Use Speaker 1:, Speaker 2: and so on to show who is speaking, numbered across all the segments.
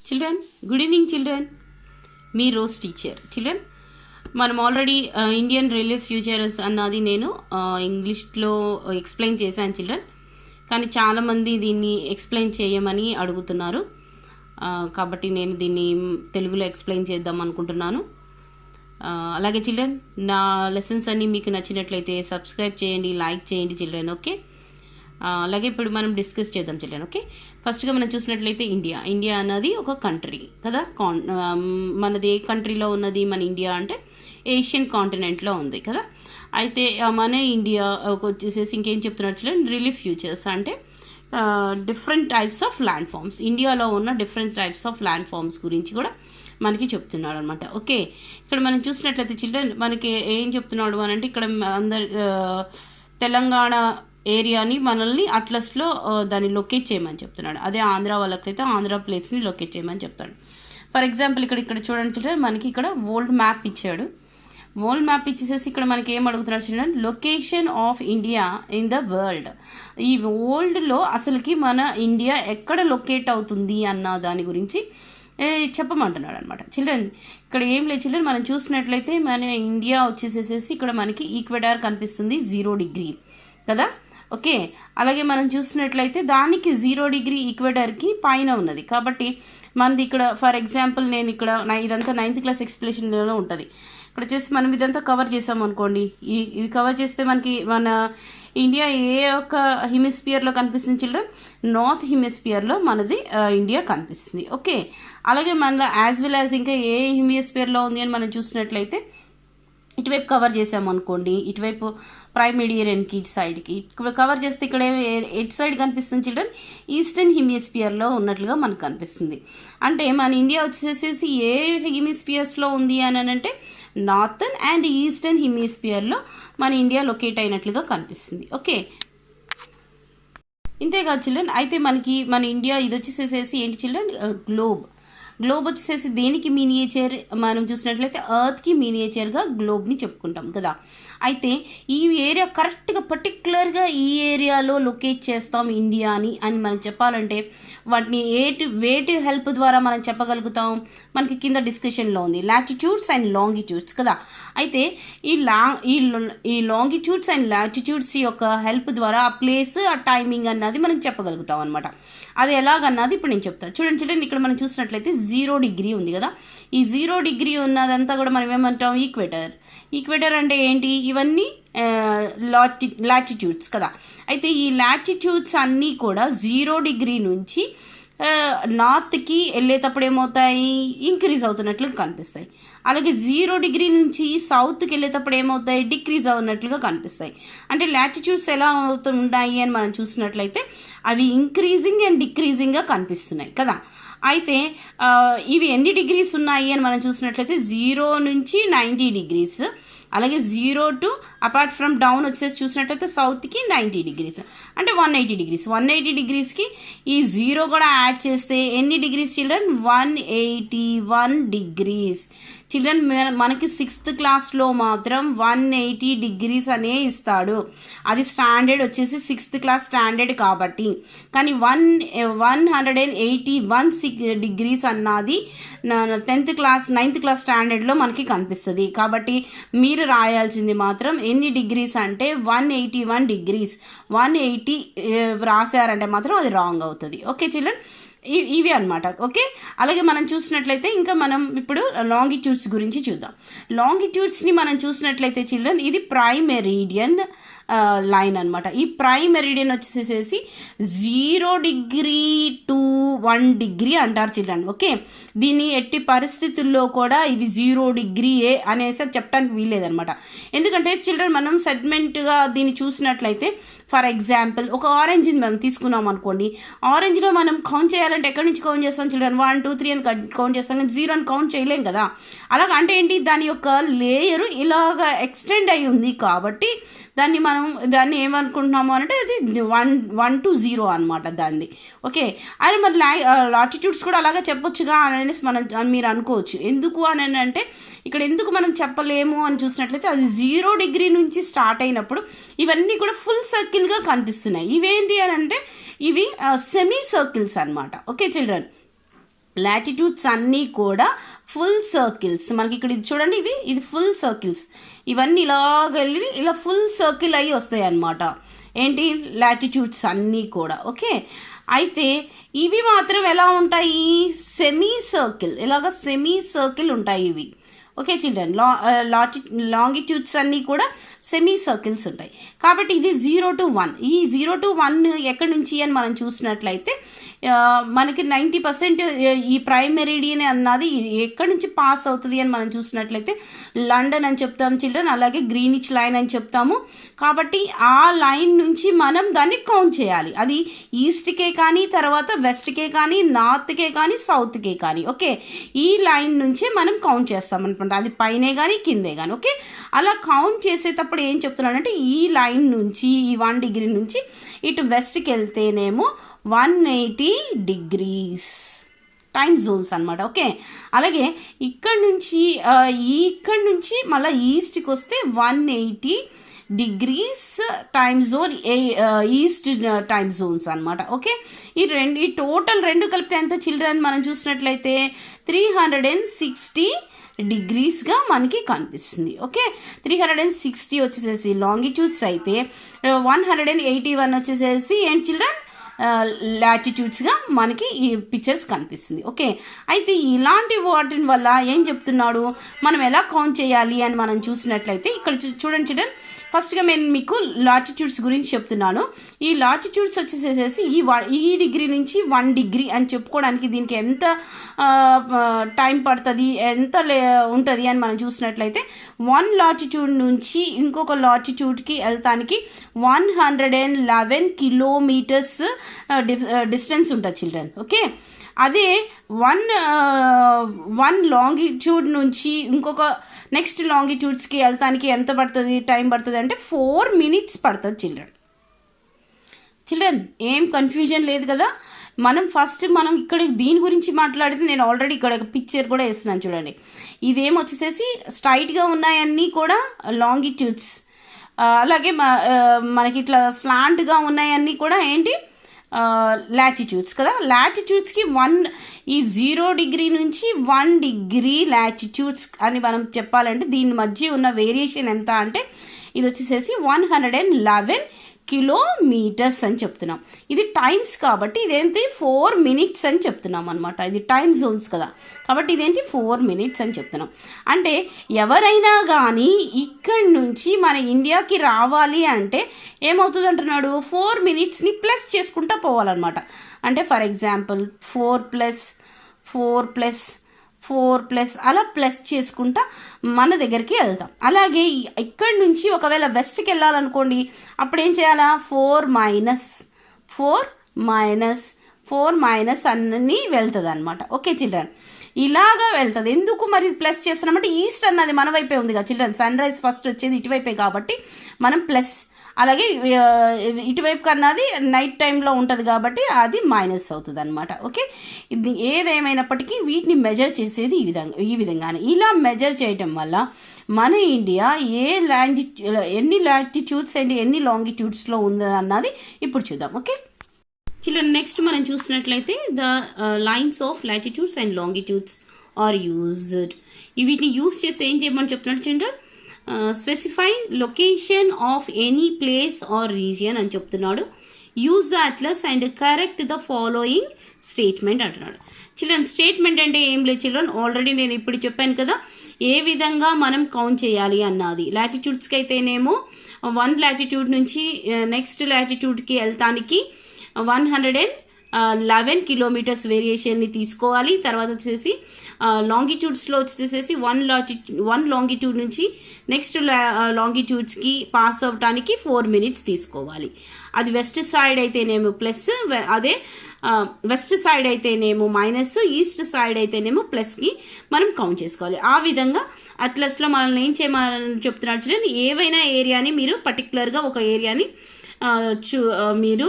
Speaker 1: Children, good evening children. మీ Rose teacher. Children, మనం already Indian relief features అన్నది నేను ఇంగ్లీష్లో ఎక్స్ప్లెయిన్ చేశాను చిల్డ్రన్. కానీ చాలామంది దీన్ని ఎక్స్ప్లెయిన్ చేయమని అడుగుతున్నారు. కాబట్టి నేను దీన్ని తెలుగులో ఎక్స్ప్లెయిన్ చేద్దాం అనుకుంటున్నాను. అలాగే చిల్డ్రన్, నా లెసన్స్ అన్నీ మీకు నచ్చినట్లయితే సబ్స్క్రైబ్ చేయండి, లైక్ చేయండి చిల్డ్రన్. ఓకే, అలాగే ఇప్పుడు మనం డిస్కస్ చేద్దాం చిల్డ్రన్. ఓకే, ఫస్ట్గా మనం చూసినట్లయితే ఇండియా అన్నది ఒక కంట్రీ కదా. మనది ఏ కంట్రీలో ఉన్నది? మన ఇండియా అంటే ఏషియన్ కాంటినెంట్లో ఉంది కదా. అయితే మన ఇండియా వచ్చేసేసి ఇంకేం చెప్తున్నారు చిల్డ్రన్? రిలీఫ్ ఫ్యూచర్స్ అంటే different types of land forms, ఇండియాలో ఉన్న different types of land forms గురించి కూడా మనకి చెప్తున్నాడు అనమాట. ఓకే, ఇక్కడ మనం చూసినట్లయితే చిల్డ్రన్ మనకి ఏం చెప్తున్నాడు అని అంటే, ఇక్కడ తెలంగాణ ఏరియాని మనల్ని అట్లస్లో దాన్ని లొకేట్ చేయమని చెప్తున్నాడు. అదే ఆంధ్ర వాళ్ళకైతే ఆంధ్ర ప్లేస్ని లొకేట్ చేయమని చెప్తాడు. ఫర్ ఎగ్జాంపుల్ ఇక్కడ చూడండి చిల్డ్రన్, మనకి ఇక్కడ వరల్డ్ మ్యాప్ ఇచ్చాడు. వరల్డ్ మ్యాప్ ఇచ్చేసేసి ఇక్కడ మనకి ఏం అడుగుతున్నాడు children? Location of India in the world. ఈ వరల్డ్లో అసలుకి మన ఇండియా ఎక్కడ లొకేట్ అవుతుంది అన్న దాని గురించి చెప్పమంటున్నాడు అనమాట. చిల్డ్రన్, ఇక్కడ ఏం లేదు చిల్డ్రన్, మనం చూసినట్లయితే మన ఇండియా వచ్చేసేసి ఇక్కడ మనకి ఈక్వెడార్ కనిపిస్తుంది 0 డిగ్రీ కదా. ఓకే, అలాగే మనం చూసినట్లయితే దానికి 0 డిగ్రీ ఈక్వెడార్కి పైన ఉన్నది. కాబట్టి మనది ఇక్కడ ఫర్ ఎగ్జాంపుల్ నేను ఇక్కడ ఇదంతా 9th క్లాస్ ఎక్స్ప్లెనేషన్లో ఉంటుంది. ఇక్కడ వచ్చేసి మనం ఇదంతా కవర్ చేసాం అనుకోండి. ఇది కవర్ చేస్తే మనకి మన ఇండియా ఏ ఒక్క హెమిస్ఫియర్లో కనిపిస్తుంది చిల్డ్రన్? నార్త్ హెమిస్ఫియర్లో మనది ఇండియా కనిపిస్తుంది. ఓకే, అలాగే మనలో యాజ్ వెల్ యాజ్ ఇంకా ఏ హెమిస్ఫియర్లో ఉంది అని మనం చూసినట్లయితే ఇటువైపు కవర్ చేసామనుకోండి, ఇటువైపు ప్రైమ్ మెడిటరేనియన్కి ఇటు సైడ్కి ఇక్కడ కవర్ చేస్తే ఇక్కడ ఎటు సైడ్ కనిపిస్తుంది చిల్డ్రన్? ఈస్టర్న్ హెమిస్ఫియర్లో ఉన్నట్లుగా మనకు కనిపిస్తుంది. అంటే మన ఇండియా వచ్చేసేసి ఏ హెమిస్ఫియర్స్లో ఉంది అని అంటే నార్థన్ అండ్ ఈస్టర్న్ హెమిస్ఫియర్లో మన ఇండియా లొకేట్ అయినట్లుగా కనిపిస్తుంది. ఓకే, ఇంతేకాదు చిల్డ్రన్, అయితే మన ఇండియా ఇది వచ్చేసేసి ఏంటి చిల్డ్రన్? గ్లోబ్ వచ్చేసేసి దేనికి మినియేచర్? మనం చూసినట్లయితే ఎర్త్కి మినియేచర్గా గ్లోబ్ని చెప్పుకుంటాం కదా. అయితే ఈ ఏరియా కరెక్ట్గా పర్టికులర్గా ఈ ఏరియాలో లొకేట్ చేస్తాం ఇండియాని అని మనం చెప్పాలంటే వాటిని వేటి హెల్ప్ ద్వారా మనం చెప్పగలుగుతాం? మనకి కింద డిస్కషన్లో ఉంది లాటిట్యూడ్స్ అండ్ లాంగిట్యూడ్స్ కదా. అయితే ఈ లాంగిట్యూడ్స్ అండ్ లాటిట్యూడ్స్ యొక్క హెల్ప్ ద్వారా ఆ ప్లేస్, ఆ టైమింగ్ అన్నది మనం చెప్పగలుగుతాం అనమాట. అది ఎలాగన్నది ఇప్పుడు నేను చెప్తాను. చూడండి, ఇక్కడ మనం చూసినట్లయితే 0 డిగ్రీ ఉంది కదా. ఈ 0 డిగ్రీ ఉన్నదంతా కూడా మనం ఏమంటాం? ఈక్వేటర్ అంటే ఏంటి? ఇవన్నీ లాటిట్యూడ్స్ కదా. అయితే ఈ లాటిట్యూడ్స్ అన్నీ కూడా 0 డిగ్రీ నుంచి నార్త్కి వెళ్ళేటప్పుడు ఏమవుతాయి? ఇంక్రీజ్ అవుతున్నట్లుగా కనిపిస్తాయి. అలాగే 0 డిగ్రీ నుంచి సౌత్కి వెళ్ళేటప్పుడు ఏమవుతాయి? డిక్రీజ్ అవుతున్నట్లుగా కనిపిస్తాయి. అంటే లాటిట్యూడ్స్ ఎలా అవుతున్నాయి అని మనం చూసినట్లయితే అవి ఇంక్రీజింగ్ అండ్ డిక్రీజింగ్గా కనిపిస్తున్నాయి కదా. అయితే ఇవి ఎన్ని డిగ్రీస్ ఉన్నాయి అని మనం చూసినట్లయితే 0 నుంచి 90 డిగ్రీస్, అలాగే 0 టు అపార్ట్ ఫ్రమ్ డౌన్ వచ్చేసి చూసినట్లయితే సౌత్కి 90 డిగ్రీస్ అంటే 180 డిగ్రీస్. 180 డిగ్రీస్కి ఈ 0 కూడా యాడ్ చేస్తే ఎన్ని డిగ్రీస్ చిల్డ్రన్? 181 డిగ్రీస్. చిల్డ్రన్, మనకి 6th క్లాస్లో మాత్రం 180 డిగ్రీస్ అనే ఇస్తాడు. అది స్టాండర్డ్ వచ్చేసి 6th క్లాస్ స్టాండర్డ్ కాబట్టి. కానీ 181 డిగ్రీస్ అన్నది 9th క్లాస్ స్టాండర్డ్లో మనకి కనిపిస్తుంది. కాబట్టి మీరు రాయాల్సింది మాత్రం ఎన్ని డిగ్రీస్ అంటే 181 డిగ్రీస్. 180 రాశారంటే మాత్రం అది రాంగ్ అవుతుంది. ఓకే చిల్డ్రన్, ఇవి అనమాట. ఓకే, అలాగే మనం చూసినట్లయితే ఇంకా మనం ఇప్పుడు లాంగిట్యూడ్స్ గురించి చూద్దాం. లాంగిట్యూడ్స్ని మనం చూసినట్లయితే చిల్డ్రన్, ఇది ప్రైమ్ మెరీడియన్ లైన్ అనమాట. ఈ ప్రైమ్ మెరీడియన్ వచ్చేసేసి 0 డిగ్రీ టు 1 డిగ్రీ అంటారు చిల్డ్రన్. ఓకే, దీన్ని ఎట్టి పరిస్థితుల్లో కూడా ఇది 0 డిగ్రీయే అనేసి చెప్పడానికి వీల్లేదనమాట. ఎందుకంటే చిల్డ్రన్ మనం సెగ్మెంట్గా దీన్ని చూసినట్లయితే ఫర్ ఎగ్జాంపుల్ ఒక ఆరెంజ్ని మనం తీసుకున్నాం అనుకోండి. ఆరెంజ్లో మనం కౌంట్ చేయాలంటే ఎక్కడి నుంచి కౌంట్ చేస్తాం చిల్డ్రన్? 1 2 3 అని కౌంట్ చేస్తాం, కానీ 0 అని కౌంట్ చేయలేం కదా. అలాగ అంటే ఏంటి? దాని యొక్క లేయరు ఇలాగ ఎక్స్టెండ్ అయి ఉంది కాబట్టి దాన్ని ఏమనుకుంటున్నాము అంటే అది 1 to 0 అనమాట దాన్ని. ఓకే, అది మరి లాటిట్యూడ్స్ కూడా అలాగే చెప్పొచ్చుగా అనేసి మీరు అనుకోవచ్చు. ఎందుకు అని అంటే ఇక్కడ ఎందుకు మనం చెప్పలేము అని చూసినట్లయితే అది 0 డిగ్రీ నుంచి స్టార్ట్ అయినప్పుడు ఇవన్నీ కూడా ఫుల్ సర్కిల్గా కనిపిస్తున్నాయి. ఇవేంటి అని అంటే ఇవి సెమీ సర్కిల్స్ అనమాట. ఓకే చిల్డ్రన్, లాటిట్యూడ్స్ అన్నీ కూడా ఫుల్ సర్కిల్స్. మనకి ఇక్కడ ఇది చూడండి, ఇది ఫుల్ సర్కిల్స్. ఇవన్నీ ఇలాగ వెళ్ళి ఇలా ఫుల్ సర్కిల్ అయ్యి వస్తాయి అన్నమాట. ఏంటి లాటిట్యూడ్స్ అన్నీ కూడా. ఓకే, అయితే ఇవి మాత్రం ఎలా ఉంటాయి, సెమీ సర్కిల్, ఇలాగ సెమీ సర్కిల్ ఉంటాయి ఇవి. ఓకే చిల్డ్రన్, లాంగిట్యూడ్స్ అన్నీ కూడా సెమీ సర్కిల్స్ ఉంటాయి. కాబట్టి ఇది 0 to 1. ఈ 0 to 1 ఎక్కడి నుంచి అని మనం చూసినట్లయితే మనకి 90% ఈ ప్రైమ్ మెరిడియన్ అన్నది ఎక్కడి నుంచి పాస్ అవుతుంది అని మనం చూసినట్లయితే లండన్ అని చెప్తాం చిల్డ్రన్, అలాగే గ్రీనిచ్ లైన్ అని చెప్తాము. కాబట్టి ఆ లైన్ నుంచి మనం దాన్ని కౌంట్ చేయాలి. అది ఈస్ట్కే కానీ, తర్వాత వెస్ట్కే కానీ, నార్త్కే కానీ, సౌత్కే కానీ. ఓకే, ఈ లైన్ నుంచి మనం కౌంట్ చేస్తాం అనుకుంటా, అది పైనే కానీ కిందే కానీ. ఓకే, అలా కౌంట్ చేసేటప్పుడు ఏం చెప్తున్నానంటే ఈ లైన్ నుంచి, ఈ 1 degree నుంచి ఇటు వెస్ట్కి వెళ్తేనేమో 180 degrees టైమ్ జోన్స్ అనమాట. ఓకే, అలాగే ఇక్కడ నుంచి మళ్ళీ ఈస్ట్కి వస్తే 180 degrees time zone, east time Jones అనమాట. ఓకే, ఈ టోటల్ రెండు కలిపితే ఎంత చిల్డ్రన్ మనం చూసినట్లయితే 360 degreesగా మనకి కనిపిస్తుంది. ఓకే, 360 వచ్చేసేసి లాంగిట్యూడ్స్ అయితే 181 వచ్చేసేసి ఏంటి చిల్డ్రన్ లాటిట్యూడ్స్గా మనకి ఈ పిక్చర్స్ కనిపిస్తుంది. ఓకే, అయితే ఇలాంటి వాటి వల్ల ఏం చెప్తున్నాడు, మనం ఎలా కౌంట్ చేయాలి అని మనం చూసినట్లయితే ఇక్కడ చూడండి చిల్డ్రన్, ఫస్ట్గా నేను మీకు లాటిట్యూడ్స్ గురించి చెప్తున్నాను. ఈ లాటిట్యూడ్స్ వచ్చేసేసి ఈ డిగ్రీ నుంచి 1 degree అని చెప్పుకోవడానికి దీనికి ఎంత టైం పడుతుంది, ఎంత ఉంటుంది అని మనం చూసినట్లయితే 1 లాటిట్యూడ్ నుంచి ఇంకొక లాటిట్యూడ్కి వెళ్తానికి 111 kilometers డిస్టెన్స్ ఉంటుంది చిల్డ్రన్. ఓకే, అదే వన్ లాంగిట్యూడ్ నుంచి ఇంకొక నెక్స్ట్ లాంగిట్యూడ్స్కి వెళ్తానికి ఎంత పడుతుంది, టైం పడుతుంది అంటే 4 minutes పడుతుంది చిల్డ్రన్. ఏం కన్ఫ్యూజన్ లేదు కదా. మనం ఇక్కడ దీని గురించి మాట్లాడితే నేను ఆల్రెడీ ఇక్కడ ఒక పిక్చర్ కూడా వేస్తున్నాను చూడండి. ఇదేమొచ్చేసేసి స్ట్రైట్గా ఉన్నాయన్నీ కూడా లాంగిట్యూడ్స్, అలాగే మనకి ఇట్లా స్లాంట్గా ఉన్నాయన్నీ కూడా ఏంటి లాటిట్యూడ్స్ కదా. లాటిట్యూడ్స్కి 0 degree నుంచి 1 degree లాటిట్యూడ్స్ అని మనం చెప్పాలంటే దీని మధ్య ఉన్న వేరియేషన్ ఎంత అంటే ఇది వచ్చేసేసి 111 kilometers అని చెప్తున్నాం. ఇది టైమ్స్ కాబట్టి ఇదేంటి 4 minutes అని చెప్తున్నాం అనమాట. ఇది టైమ్ జోన్స్ కదా, కాబట్టి ఇదేంటి 4 minutes అని చెప్తున్నాం. అంటే ఎవరైనా కానీ ఇక్కడి నుంచి మన ఇండియాకి రావాలి అంటే ఏమవుతుంది అంటున్నాడు, 4 minutesని ప్లస్ చేసుకుంటా పోవాలన్నమాట. అంటే ఫర్ ఎగ్జాంపుల్ 4+4+4+ అలా ప్లస్ చేసుకుంటా మన దగ్గరికి వెళ్తాం. అలాగే ఇక్కడి నుంచి ఒకవేళ వెస్ట్కి వెళ్ళాలనుకోండి, అప్పుడు ఏం చేయాలా, 4 అన్నీ వెళ్తుంది అనమాట. ఓకే చిల్డ్రన్, ఇలాగా వెళ్తుంది. ఎందుకు మరి ప్లస్ చేస్తున్నామంటే ఈస్ట్ అన్నది మన వైపే ఉంది కదా చిల్డ్రన్, సన్ రైజ్ ఫస్ట్ వచ్చేది ఇటువైపే కాబట్టి మనం ప్లస్, అలాగే ఇటువైపు కన్నది నైట్ టైంలో ఉంటుంది కాబట్టి అది మైనస్ అవుతుంది అనమాట. ఓకే, ఇది ఏదేమైనప్పటికీ వీటిని మెజర్ చేసేది ఈ విధంగానే. ఇలా మెజర్ చేయటం వల్ల మన ఇండియా ఎన్ని లాటిట్యూడ్స్ అండ్ ఎన్ని లాంగిట్యూడ్స్లో ఉంది అన్నది ఇప్పుడు చూద్దాం. ఓకే చిల్డ్రన్, నెక్స్ట్ మనం చూసినట్లయితే the lines of latitudes and longitudes are used. వీటిని యూజ్ చేసి ఏం చేయమని చెప్తున్నాడు children, specify location of any place or region అని చెప్తున్నాడు. Use the atlas and correct the following statement అంటున్నాడు. చిల్డ్రన్, స్టేట్మెంట్ అంటే ఏం లేదు చిల్డ్రన్, ఆల్రెడీ నేను ఇప్పుడు చెప్పాను కదా ఏ విధంగా మనం కౌంట్ చేయాలి అన్నది. లాటిట్యూడ్స్కి అయితేనేమో 1 latitude నుంచి నెక్స్ట్ లాటిట్యూడ్కి వెళ్తానికి 111 kilometers వేరియేషన్ని తీసుకోవాలి. తర్వాత వచ్చేసి లాంగిట్యూడ్స్లో వచ్చేసేసి 1 longitude నుంచి నెక్స్ట్ లాంగిట్యూడ్స్కి పాస్ అవ్వటానికి 4 minutes తీసుకోవాలి. అది వెస్ట్ సైడ్ అయితేనేమో ప్లస్, అదే వెస్ట్ సైడ్ అయితేనేమో మైనస్, ఈస్ట్ సైడ్ అయితేనేమో ప్లస్కి మనం కౌంట్ చేసుకోవాలి. ఆ విధంగా అట్లస్లో మనల్ని ఏం చేయమని చెప్తున్నాడు చూడండి, ఏవైనా ఏరియాని మీరు పర్టికులర్గా ఒక ఏరియాని మీరు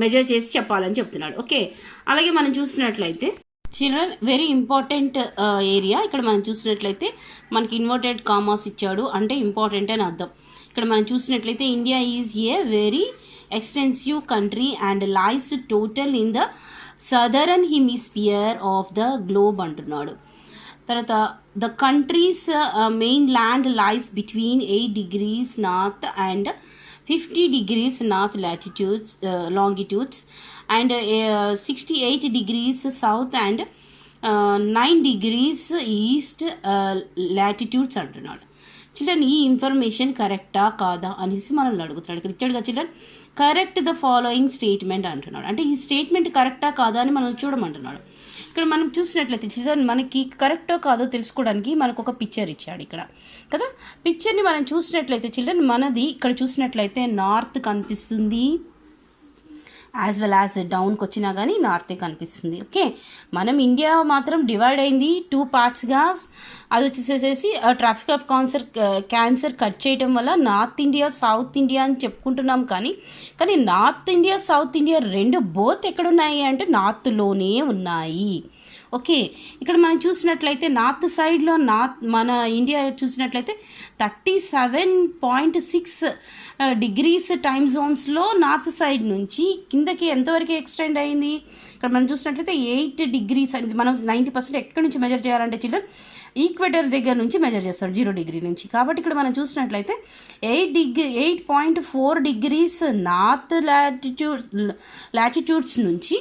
Speaker 1: మెజర్ చేసి చెప్పాలని చెప్తున్నాడు. ఓకే, అలాగే మనం చూసినట్లయితే చిల్డ్రన్ వెరీ ఇంపార్టెంట్ ఏరియా. ఇక్కడ మనం చూసినట్లయితే మనకి ఇన్వర్టెడ్ కామాస్ ఇచ్చాడు అంటే ఇంపార్టెంట్ అని అర్థం. ఇక్కడ మనం చూసినట్లయితే India is a very extensive country and lies total in the southern hemisphere of the globe అంటున్నాడు. తర్వాత the country's mainland lies between 8 degrees north and 50 degrees north latitudes longitudes and 68 degrees south and 9 degrees east latitudes అంటున్నాడు. Children ఈ information కరెక్టా కాదా అనేసి మనల్ని అడుగుతున్నాడు. ఇక్కడ ఇచ్చాడుగా children, correct the following statement అంటున్నాడు. అంటే ఈ స్టేట్మెంట్ కరెక్టా కాదా అని మనం చూడమంటున్నాడు. ఇక్కడ మనం చూసినట్లయితే చిల్డ్రన్ మనకి కరెక్టో కాదో తెలుసుకోవడానికి మనకు ఒక పిక్చర్ ఇచ్చాడు ఇక్కడ కదా. పిక్చర్ని మనం చూసినట్లయితే చిల్డ్రన్ మనది ఇక్కడ చూసినట్లయితే నార్త్ కనిపిస్తుంది, యాజ్ వెల్ యాజ్ డౌన్కి వచ్చినా కానీ నార్తే కనిపిస్తుంది. ఓకే, మనం ఇండియా మాత్రం డివైడ్ అయింది 2 partsగా. అది వచ్చేసేసి ట్రాఫిక్ ఆఫ్ క్యాన్సర్ కట్ చేయడం వల్ల నార్త్ ఇండియా సౌత్ ఇండియా అని చెప్పుకుంటున్నాం. కానీ నార్త్ ఇండియా సౌత్ ఇండియా రెండు బోత్ ఎక్కడున్నాయి అంటే నార్త్లోనే ఉన్నాయి. ఓకే, ఇక్కడ మనం చూసినట్లయితే నార్త్ సైడ్లో మన ఇండియా చూసినట్లయితే 37.6 degrees టైమ్ జోన్స్లో నార్త్ సైడ్ నుంచి కిందకి ఎంతవరకు ఎక్స్టెండ్ అయింది. ఇక్కడ మనం చూసినట్లయితే 8 degrees అని మనం 90% ఎక్కడి నుంచి మెజర్ చేయాలంటే చిల్డ్రన్ ఈక్వేటర్ దగ్గర నుంచి మెజర్ చేస్తాడు 0 degree నుంచి. కాబట్టి ఇక్కడ మనం చూసినట్లయితే 8.4 degrees నార్త్ లాటిట్యూడ్స్ నుంచి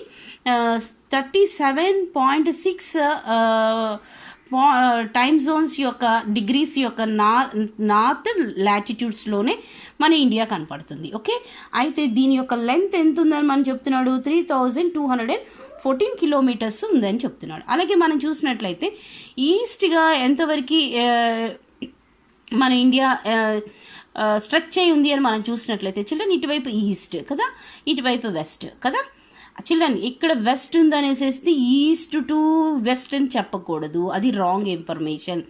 Speaker 1: 37.6 టైమ్ జోన్స్ యొక్క డిగ్రీస్ యొక్క నార్త్ లాటిట్యూడ్స్లోనే మన ఇండియా కనపడుతుంది. ఓకే, అయితే దీని యొక్క లెంత్ ఎంత ఉందని మనం చెప్తున్నాడు, 3214 kilometers ఉందని చెప్తున్నాడు. అలాగే మనం చూసినట్లయితే ఈస్ట్గా ఎంతవరకు మన ఇండియా స్ట్రెచ్ అయి ఉంది అని మనం చూసినట్లయితే చిల్డ్రన్ ఇటువైపు ఈస్ట్ కదా, ఇటువైపు వెస్ట్ కదా. చిల్డ్రన్ ఇక్కడ వెస్ట్ ఉందనేసేసి ఈస్ట్ టు వెస్ట్ అని చెప్పకూడదు, అది రాంగ్ ఇన్ఫర్మేషన్.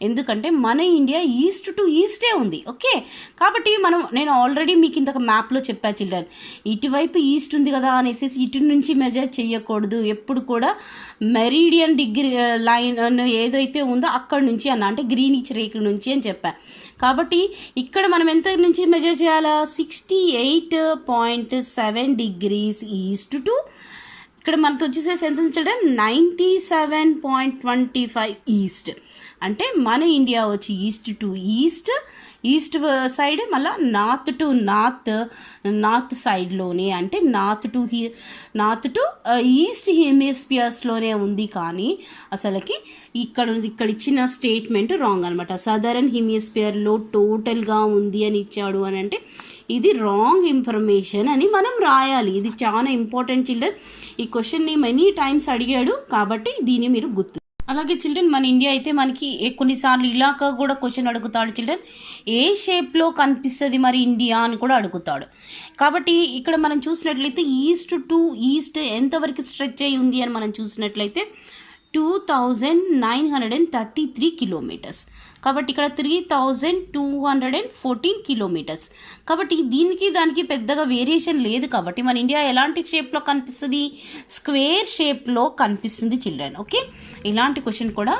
Speaker 1: ఎందుకంటే మన ఇండియా ఈస్ట్ టు ఈస్టే ఉంది. ఓకే, కాబట్టి నేను ఆల్రెడీ మీకు ఇంతక మ్యాప్లో చెప్పా చిల్డ్రన్, ఇటువైపు ఈస్ట్ ఉంది కదా అనేసి ఇటు నుంచి మెజర్ చేయకూడదు. ఎప్పుడు కూడా మెరీడియన్ డిగ్రీ లైన్ ఏదైతే ఉందో అక్కడ నుంచి అంటే గ్రీనిచ్ రేఖ నుంచి అని చెప్పా. కాబట్టి ఇక్కడ మనం ఎంత నుంచి మెజర్ చేయాలా, 68.7 degrees ఈస్ట్ టు ఇక్కడ మనకు వచ్చేసేసి ఎంత చూడండి 97.25 ఈస్ట్. అంటే మన ఇండియా వచ్చి ఈస్ట్ టు ఈస్ట్ సైడ్, మళ్ళీ నార్త్ టు నార్త్ సైడ్లోనే అంటే నార్త్ టు ఈస్ట్ హెమిస్పియర్స్లోనే ఉంది. కానీ అసలుకి ఇక్కడ ఇచ్చిన స్టేట్మెంట్ రాంగ్ అనమాట. సదరన్ హెమిస్పియర్లో టోటల్గా ఉంది అని ఇచ్చాడు అని అంటే ఇది రాంగ్ ఇన్ఫర్మేషన్ అని మనం రాయాలి. ఇది చాలా ఇంపార్టెంట్ చిల్డ్రన్. ఈ క్వశ్చన్ని మెనీ టైమ్స్ అడిగాడు కాబట్టి దీన్ని మీరు గుర్తు. అలాగే చిల్డ్రన్ మన ఇండియా అయితే మనకి కొన్నిసార్లు ఇలాగా కూడా క్వశ్చన్ అడుగుతాడు చిల్డ్రన్, ఏ షేప్లో కనిపిస్తుంది మరి ఇండియా అని కూడా అడుగుతాడు. కాబట్టి ఇక్కడ మనం చూసినట్లయితే ఈస్ట్ టు ఈస్ట్ ఎంతవరకు స్ట్రెచ్ అయి ఉంది అని మనం చూసినట్లయితే 2933 kilometers. కాబట్టి ఇక్కడ 3214 kilometers. కాబట్టి దీనికి దానికి పెద్దగా వేరియేషన్ లేదు. కాబట్టి మన ఇండియా ఎలాంటి షేప్లో కనిపిస్తుంది, స్క్వేర్ షేప్లో కనిపిస్తుంది చిల్డ్రన్. ఓకే, ఇలాంటి క్వశ్చన్ కూడా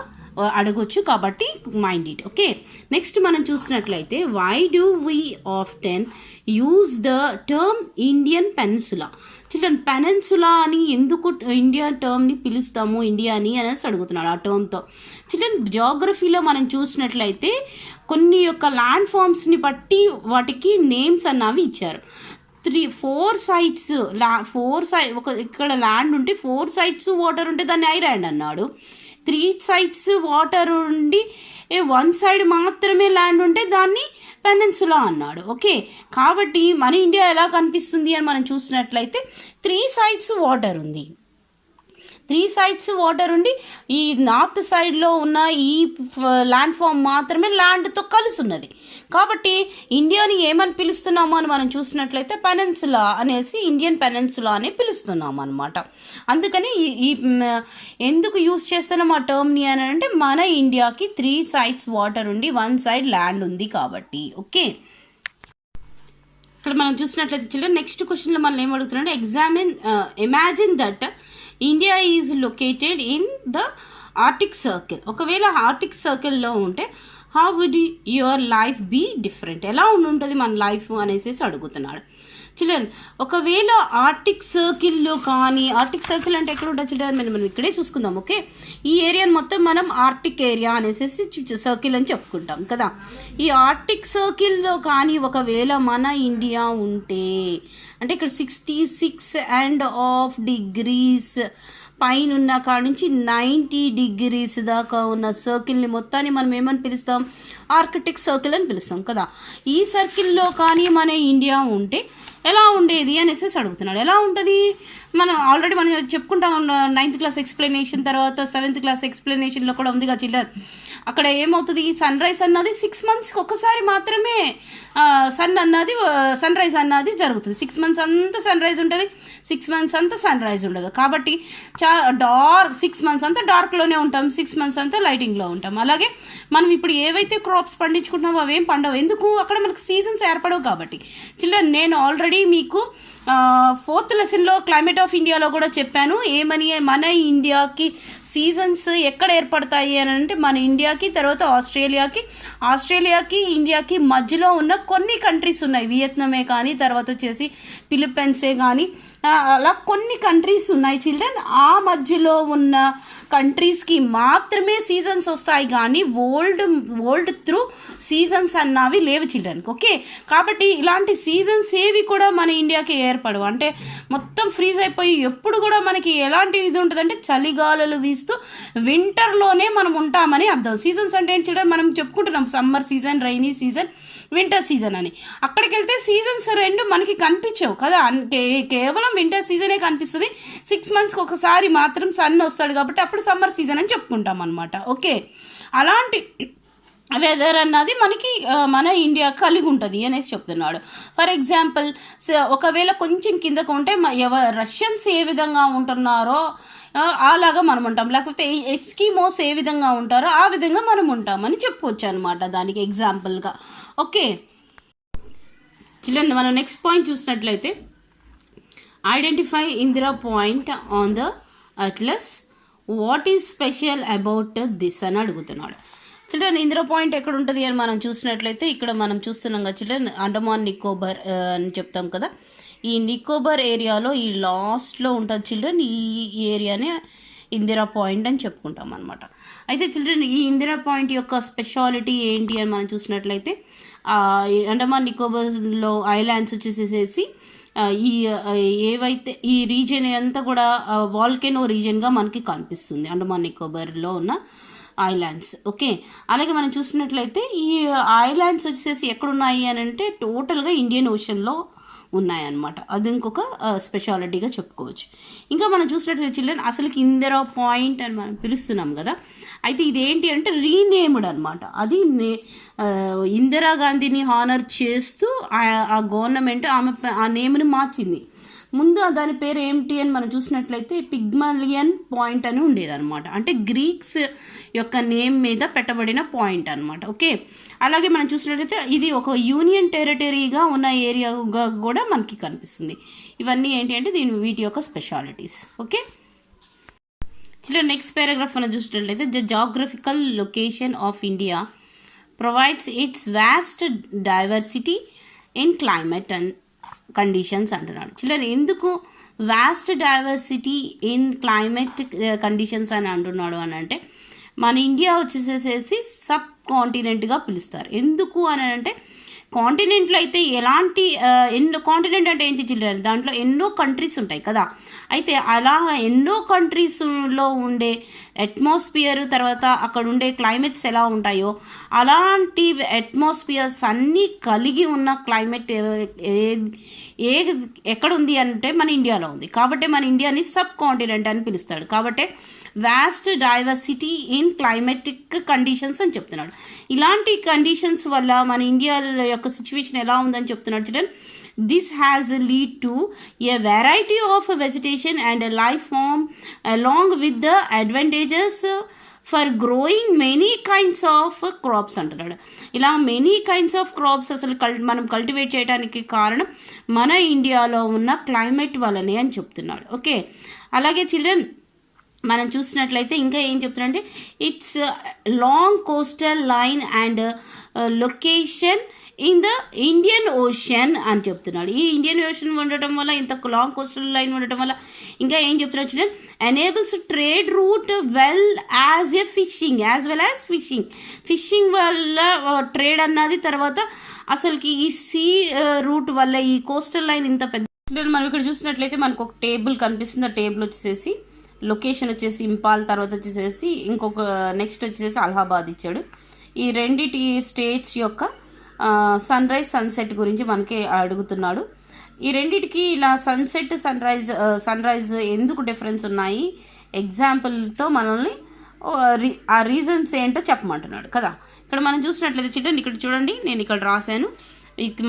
Speaker 1: అడగొచ్చు కాబట్టి మైండ్ ఇట్. ఓకే, నెక్స్ట్ మనం చూసినట్లయితే why do we often use the term Indian peninsula. Children peninsula అని ఎందుకు ఇండియా టర్మ్ని పిలుస్తాము ఇండియాని అనేసి అడుగుతున్నాడు ఆ టర్మ్తో. చిల్డ్రన్ జాగ్రఫీలో మనం చూసినట్లయితే కొన్ని యొక్క ల్యాండ్ ఫామ్స్ని బట్టి వాటికి నేమ్స్ అన్నవి ఇచ్చారు. 4 sides ఇక్కడ ల్యాండ్ ఉంటే 4 sides వాటర్ ఉంటే దాన్ని ఐలాండ్ అన్నాడు. 3 sides వాటర్ ఉండి 1 side మాత్రమే ల్యాండ్ ఉంటే దాన్ని పెనిన్సులా అన్నాడు. ఓకే, కాబట్టి మన ఇండియా ఎలా కనిపిస్తుంది అని మనం చూసినట్లయితే 3 sides వాటర్ ఉంది. 3 sides వాటర్ ఉండి ఈ నార్త్ సైడ్లో ఉన్న ఈ ల్యాండ్ ఫామ్ మాత్రమే ల్యాండ్తో కలిసి ఉన్నది. కాబట్టి ఇండియాని ఏమని పిలుస్తున్నాము అని మనం చూసినట్లయితే పెనిన్సులా అనేసి ఇండియన్ పెనిన్సులా అని పిలుస్తున్నాము అనమాట. అందుకని ఈ ఎందుకు యూస్ చేస్తున్నాం ఆ టర్మ్ని అని అంటే మన ఇండియాకి 3 sides వాటర్ ఉండి 1 side ల్యాండ్ ఉంది కాబట్టి. ఓకే, ఇక్కడ మనం చూసినట్లయితే చిల్డ్రన్ నెక్స్ట్ క్వశ్చన్లో మనం ఏం అడుగుతున్నాం, imagine that India is located in the arctic circle. ఒకవేళ ఆర్టిక్ సర్కిల్లో ఉంటే how would your life be different, ఎలా ఉంటుంది మన లైఫ్ అనేసి అడుగుతున్నాడు. చిల్డ్రన్ ఒకవేళ ఆర్టిక్ సర్కిల్లో కానీ, ఆర్టిక్ సర్కిల్ అంటే ఎక్కడ ఉంటుంది చిల్డ్రన్, మనం ఇక్కడే చూసుకుందాం. ఓకే, ఈ ఏరియాని మొత్తం మనం ఆర్టిక్ ఏరియా అనేసి సర్కిల్ అని చెప్పుకుంటాం కదా. ఈ ఆర్టిక్ సర్కిల్లో కానీ ఒకవేళ మన ఇండియా ఉంటే అంటే ఇక్కడ 66.5 degrees పైన ఉన్న కాడ నుంచి 90 degrees దాకా ఉన్న సర్కిల్ని మొత్తాన్ని మనం ఏమని పిలుస్తాం, ఆర్కిటిక్ సర్కిల్ అని పిలుస్తాం కదా. ఈ సర్కిల్లో కానీ మన ఇండియా ఉంటే ఎలా ఉండేది అనేసి అడుగుతున్నాడు. ఎలా ఉంటుంది, మనం ఆల్రెడీ మనం చెప్పుకుంటాం 9th క్లాస్ ఎక్స్ప్లెనేషన్, తర్వాత 7th క్లాస్ ఎక్స్ప్లెనేషన్లో కూడా ఉంది కదా చిల్డ్రన్. అక్కడ ఏమవుతుంది, సన్ రైజ్ అన్నది 6 months ఒకసారి మాత్రమే సన్ రైజ్ అన్నది జరుగుతుంది. 6 months అంతా సన్ రైజ్ ఉంటుంది, 6 months అంతా సన్ రైజ్ ఉండదు. కాబట్టి డార్క్ 6 months అంతా డార్క్లోనే ఉంటాం, 6 months అంతా లైటింగ్లో ఉంటాం. అలాగే మనం ఇప్పుడు ఏవైతే క్రాప్స్ పండించుకుంటున్నామో అవేం పండవు, ఎందుకు, అక్కడ మనకు సీజన్స్ ఏర్పడవు కాబట్టి. చిల్డ్రన్ నేను ఆల్రెడీ మీకు 4th లెసన్లో క్లైమేట్ ఆఫ్ ఇండియాలో కూడా చెప్పాను ఏమని, మన ఇండియాకి సీజన్స్ ఎక్కడ ఏర్పడతాయి అని అంటే మన ఇండియాకి, తర్వాత ఆస్ట్రేలియాకి ఇండియాకి మధ్యలో ఉన్న కొన్ని కంట్రీస్ ఉన్నాయి. వియత్నమే కానీ, తర్వాత వచ్చేసి ఫిలిప్పైన్సే కానీ, అలా కొన్ని కంట్రీస్ ఉన్నాయి చిల్డ్రన్. ఆ మధ్యలో ఉన్న కంట్రీస్కి మాత్రమే సీజన్స్ వస్తాయి కానీ వరల్డ్ త్రూ సీజన్స్ అన్నవి లేవు చిల్డ్రన్. ఓకే, కాబట్టి ఇలాంటి సీజన్స్ ఏవి కూడా మన ఇండియాకి ఏర్పడవు. అంటే మొత్తం ఫ్రీజ్ అయిపోయి ఎప్పుడు కూడా మనకి ఎలాంటి ఇది ఉంటుందంటే చలిగాలులు వీస్తూ వింటర్లోనే మనం ఉంటామని అర్థం. సీజన్స్ అంటే ఏంటి చిల్డ్రన్, మనం చెప్పుకుంటున్నాం summer season, rainy season, winter season అని. అక్కడికి వెళ్తే సీజన్స్ రెండు మనకి కనిపించవు కదా, కేవలం వింటర్ సీజనే కనిపిస్తుంది. 6 monthsకి ఒకసారి మాత్రం సన్ వస్తాడు కాబట్టి అప్పుడు సమ్మర్ సీజన్ అని చెప్పుకుంటాం అనమాట. ఓకే, అలాంటి వెదర్ అన్నది మనకి మన ఇండియా కలిగి ఉంటుంది అనేసి చెప్తున్నాడు. ఫర్ ఎగ్జాంపుల్ ఒకవేళ కొంచెం కిందకు ఉంటే రష్యన్స్ ఏ విధంగా ఉంటున్నారో అలాగా మనం ఉంటాం, లేకపోతే ఎస్కిమోస్ ఏ విధంగా ఉంటారో ఆ విధంగా మనం ఉంటామని చెప్పుకోవచ్చు అనమాట దానికి ఎగ్జాంపుల్గా. ఓకే చిల్డ్రన్, మనం నెక్స్ట్ పాయింట్ చూసినట్లయితే identify Indira point on the atlas, what is special about this అని అడుగుతున్నాడు. చిల్డ్రన్ ఇందిరా పాయింట్ ఎక్కడ ఉంటుంది అని మనం చూసినట్లయితే ఇక్కడ మనం చూస్తున్నాం కదా చిల్డ్రన్, అండమాన్ నికోబార్ అని చెప్తాం కదా. ఈ నికోబార్ ఏరియాలో ఈ లాస్ట్లో ఉంటుంది చిల్డ్రన్, ఈ ఏరియానే ఇందిరా పాయింట్ అని చెప్పుకుంటాం అనమాట. అయితే చిల్డ్రన్ ఈ ఇందిరా పాయింట్ యొక్క స్పెషాలిటీ ఏంటి అని మనం చూసినట్లయితే అండమాన్ నికోబార్లో ఐలాండ్స్ వచ్చేసేసి ఈ ఏవైతే ఈ రీజియన్ అంతా కూడా వాల్కెనో రీజియన్గా మనకి కనిపిస్తుంది అండమాన్ నికోబార్లో ఉన్న ఐలాండ్స్. ఓకే, అలాగే మనం చూసినట్లయితే ఈ ఐలాండ్స్ వచ్చేసి ఎక్కడున్నాయి అని అంటే టోటల్గా ఇండియన్ ఓషన్లో ఉన్నాయన్నమాట. అది ఇంకొక స్పెషాలిటీగా చెప్పుకోవచ్చు. ఇంకా మనం చూసినట్లయితే చిల్డ్రన్ అసలుకి ఇందిరా పాయింట్ అని మనం పిలుస్తున్నాం కదా, అయితే ఇదేంటి అంటే రీనేమ్డ్ అనమాట. అది ఇందిరాగాంధీని హానర్ చేస్తూ ఆ గవర్నమెంట్ ఆ నేమ్ని మార్చింది. ముందు దాని పేరు ఏమిటి అని మనం చూసినట్లయితే పిగ్మలియన్ పాయింట్ అని ఉండేదన్నమాట, అంటే గ్రీక్స్ యొక్క నేమ్ మీద పెట్టబడిన పాయింట్ అనమాట. ఓకే, అలాగే మనం చూసినట్లయితే ఇది ఒక యూనియన్ టెరిటరీగా ఉన్న ఏరియాగా కూడా మనకి కనిపిస్తుంది. ఇవన్నీ ఏంటి అంటే వీటి యొక్క specialities. Okay children, next paragraph మనం చూసినట్లయితే the geographical location of India provides its vast diversity in climate and conditions అంటున్నాడు. చిల్డ్రన్ ఎందుకు vast diversity in climate conditions అని అంటున్నాడు అని అంటే మన ఇండియా వచ్చేసేసి సబ్ కాంటినెంట్గా పిలుస్తారు. ఎందుకు అని అంటే కాంటినెంట్లో అయితే ఎలాంటి కాంటినెంట్ అంటే ఏంటి చిల్డ్రన్, దాంట్లో ఎన్నో కంట్రీస్ ఉంటాయి కదా. అయితే అలా ఎన్నో కంట్రీస్లో ఉండే అట్మాస్ఫియర్, తర్వాత అక్కడ ఉండే క్లైమేట్స్ ఎలా ఉంటాయో అలాంటి అట్మాస్ఫియర్స్ అన్నీ కలిగి ఉన్న క్లైమేట్ ఎక్కడుంది అంటే మన ఇండియాలో ఉంది. కాబట్టి మన ఇండియాని సబ్ కాంటినెంట్ అని పిలుస్తాడు. కాబట్టి vast diversity in climatic conditions అని చెప్తున్నాడు. ఇలాంటి కండిషన్స్ వల్ల మన ఇండియా యొక్క సిచ్యువేషన్ ఎలా ఉందని చెప్తున్నాడు children. This has lead to a variety of vegetation and life form along with the advantages for growing many kinds of crops అంటున్నాడు. ఇలా మెనీ కైండ్స్ ఆఫ్ క్రాప్స్ అసలు మనం కల్టివేట్ చేయడానికి కారణం మన ఇండియాలో ఉన్న క్లైమేట్ వల్లనే అని చెప్తున్నాడు. ఓకే, అలాగే చిల్డ్రన్ మనం చూసినట్లయితే ఇంకా ఏం చెప్తున్నాడంటే it's long coastal line and location in the Indian ocean అని చెప్తున్నాడు. ఈ ఇండియన్ ఓషన్ ఉండటం వల్ల, ఇంత లాంగ్ కోస్టల్ లైన్ ఉండటం వల్ల ఇంకా ఏం చెప్తున్నాడు చూడండి, enables trade route well as well as fishing వల్ల ట్రేడ్ అన్నది. తర్వాత అసలుకి ఈ సీ రూట్ వల్ల ఈ కోస్టల్ లైన్ ఇంత పెద్ద. మనం ఇక్కడ చూసినట్లయితే మనకు ఒక టేబుల్ కనిపిస్తుంది. ఆ టేబుల్ వచ్చేసి లొకేషన్ వచ్చేసి ఇంపాల్, తర్వాత వచ్చేసి ఇంకొక నెక్స్ట్ వచ్చేసి అలహాబాద్ ఇచ్చాడు. ఈ రెండిటి స్టేట్స్ యొక్క సన్ రైజ్ సన్సెట్ గురించి మనకి అడుగుతున్నాడు. ఈ రెండిటికి ఇలా సన్ రైజ్ ఎందుకు డిఫరెన్స్ ఉన్నాయి, ఎగ్జాంపుల్తో మనల్ని ఆ రీజన్స్ ఏంటో చెప్పమంటున్నాడు కదా. ఇక్కడ మనం చూసినట్లయితే చూడండి, ఇక్కడ చూడండి నేను ఇక్కడ రాశాను.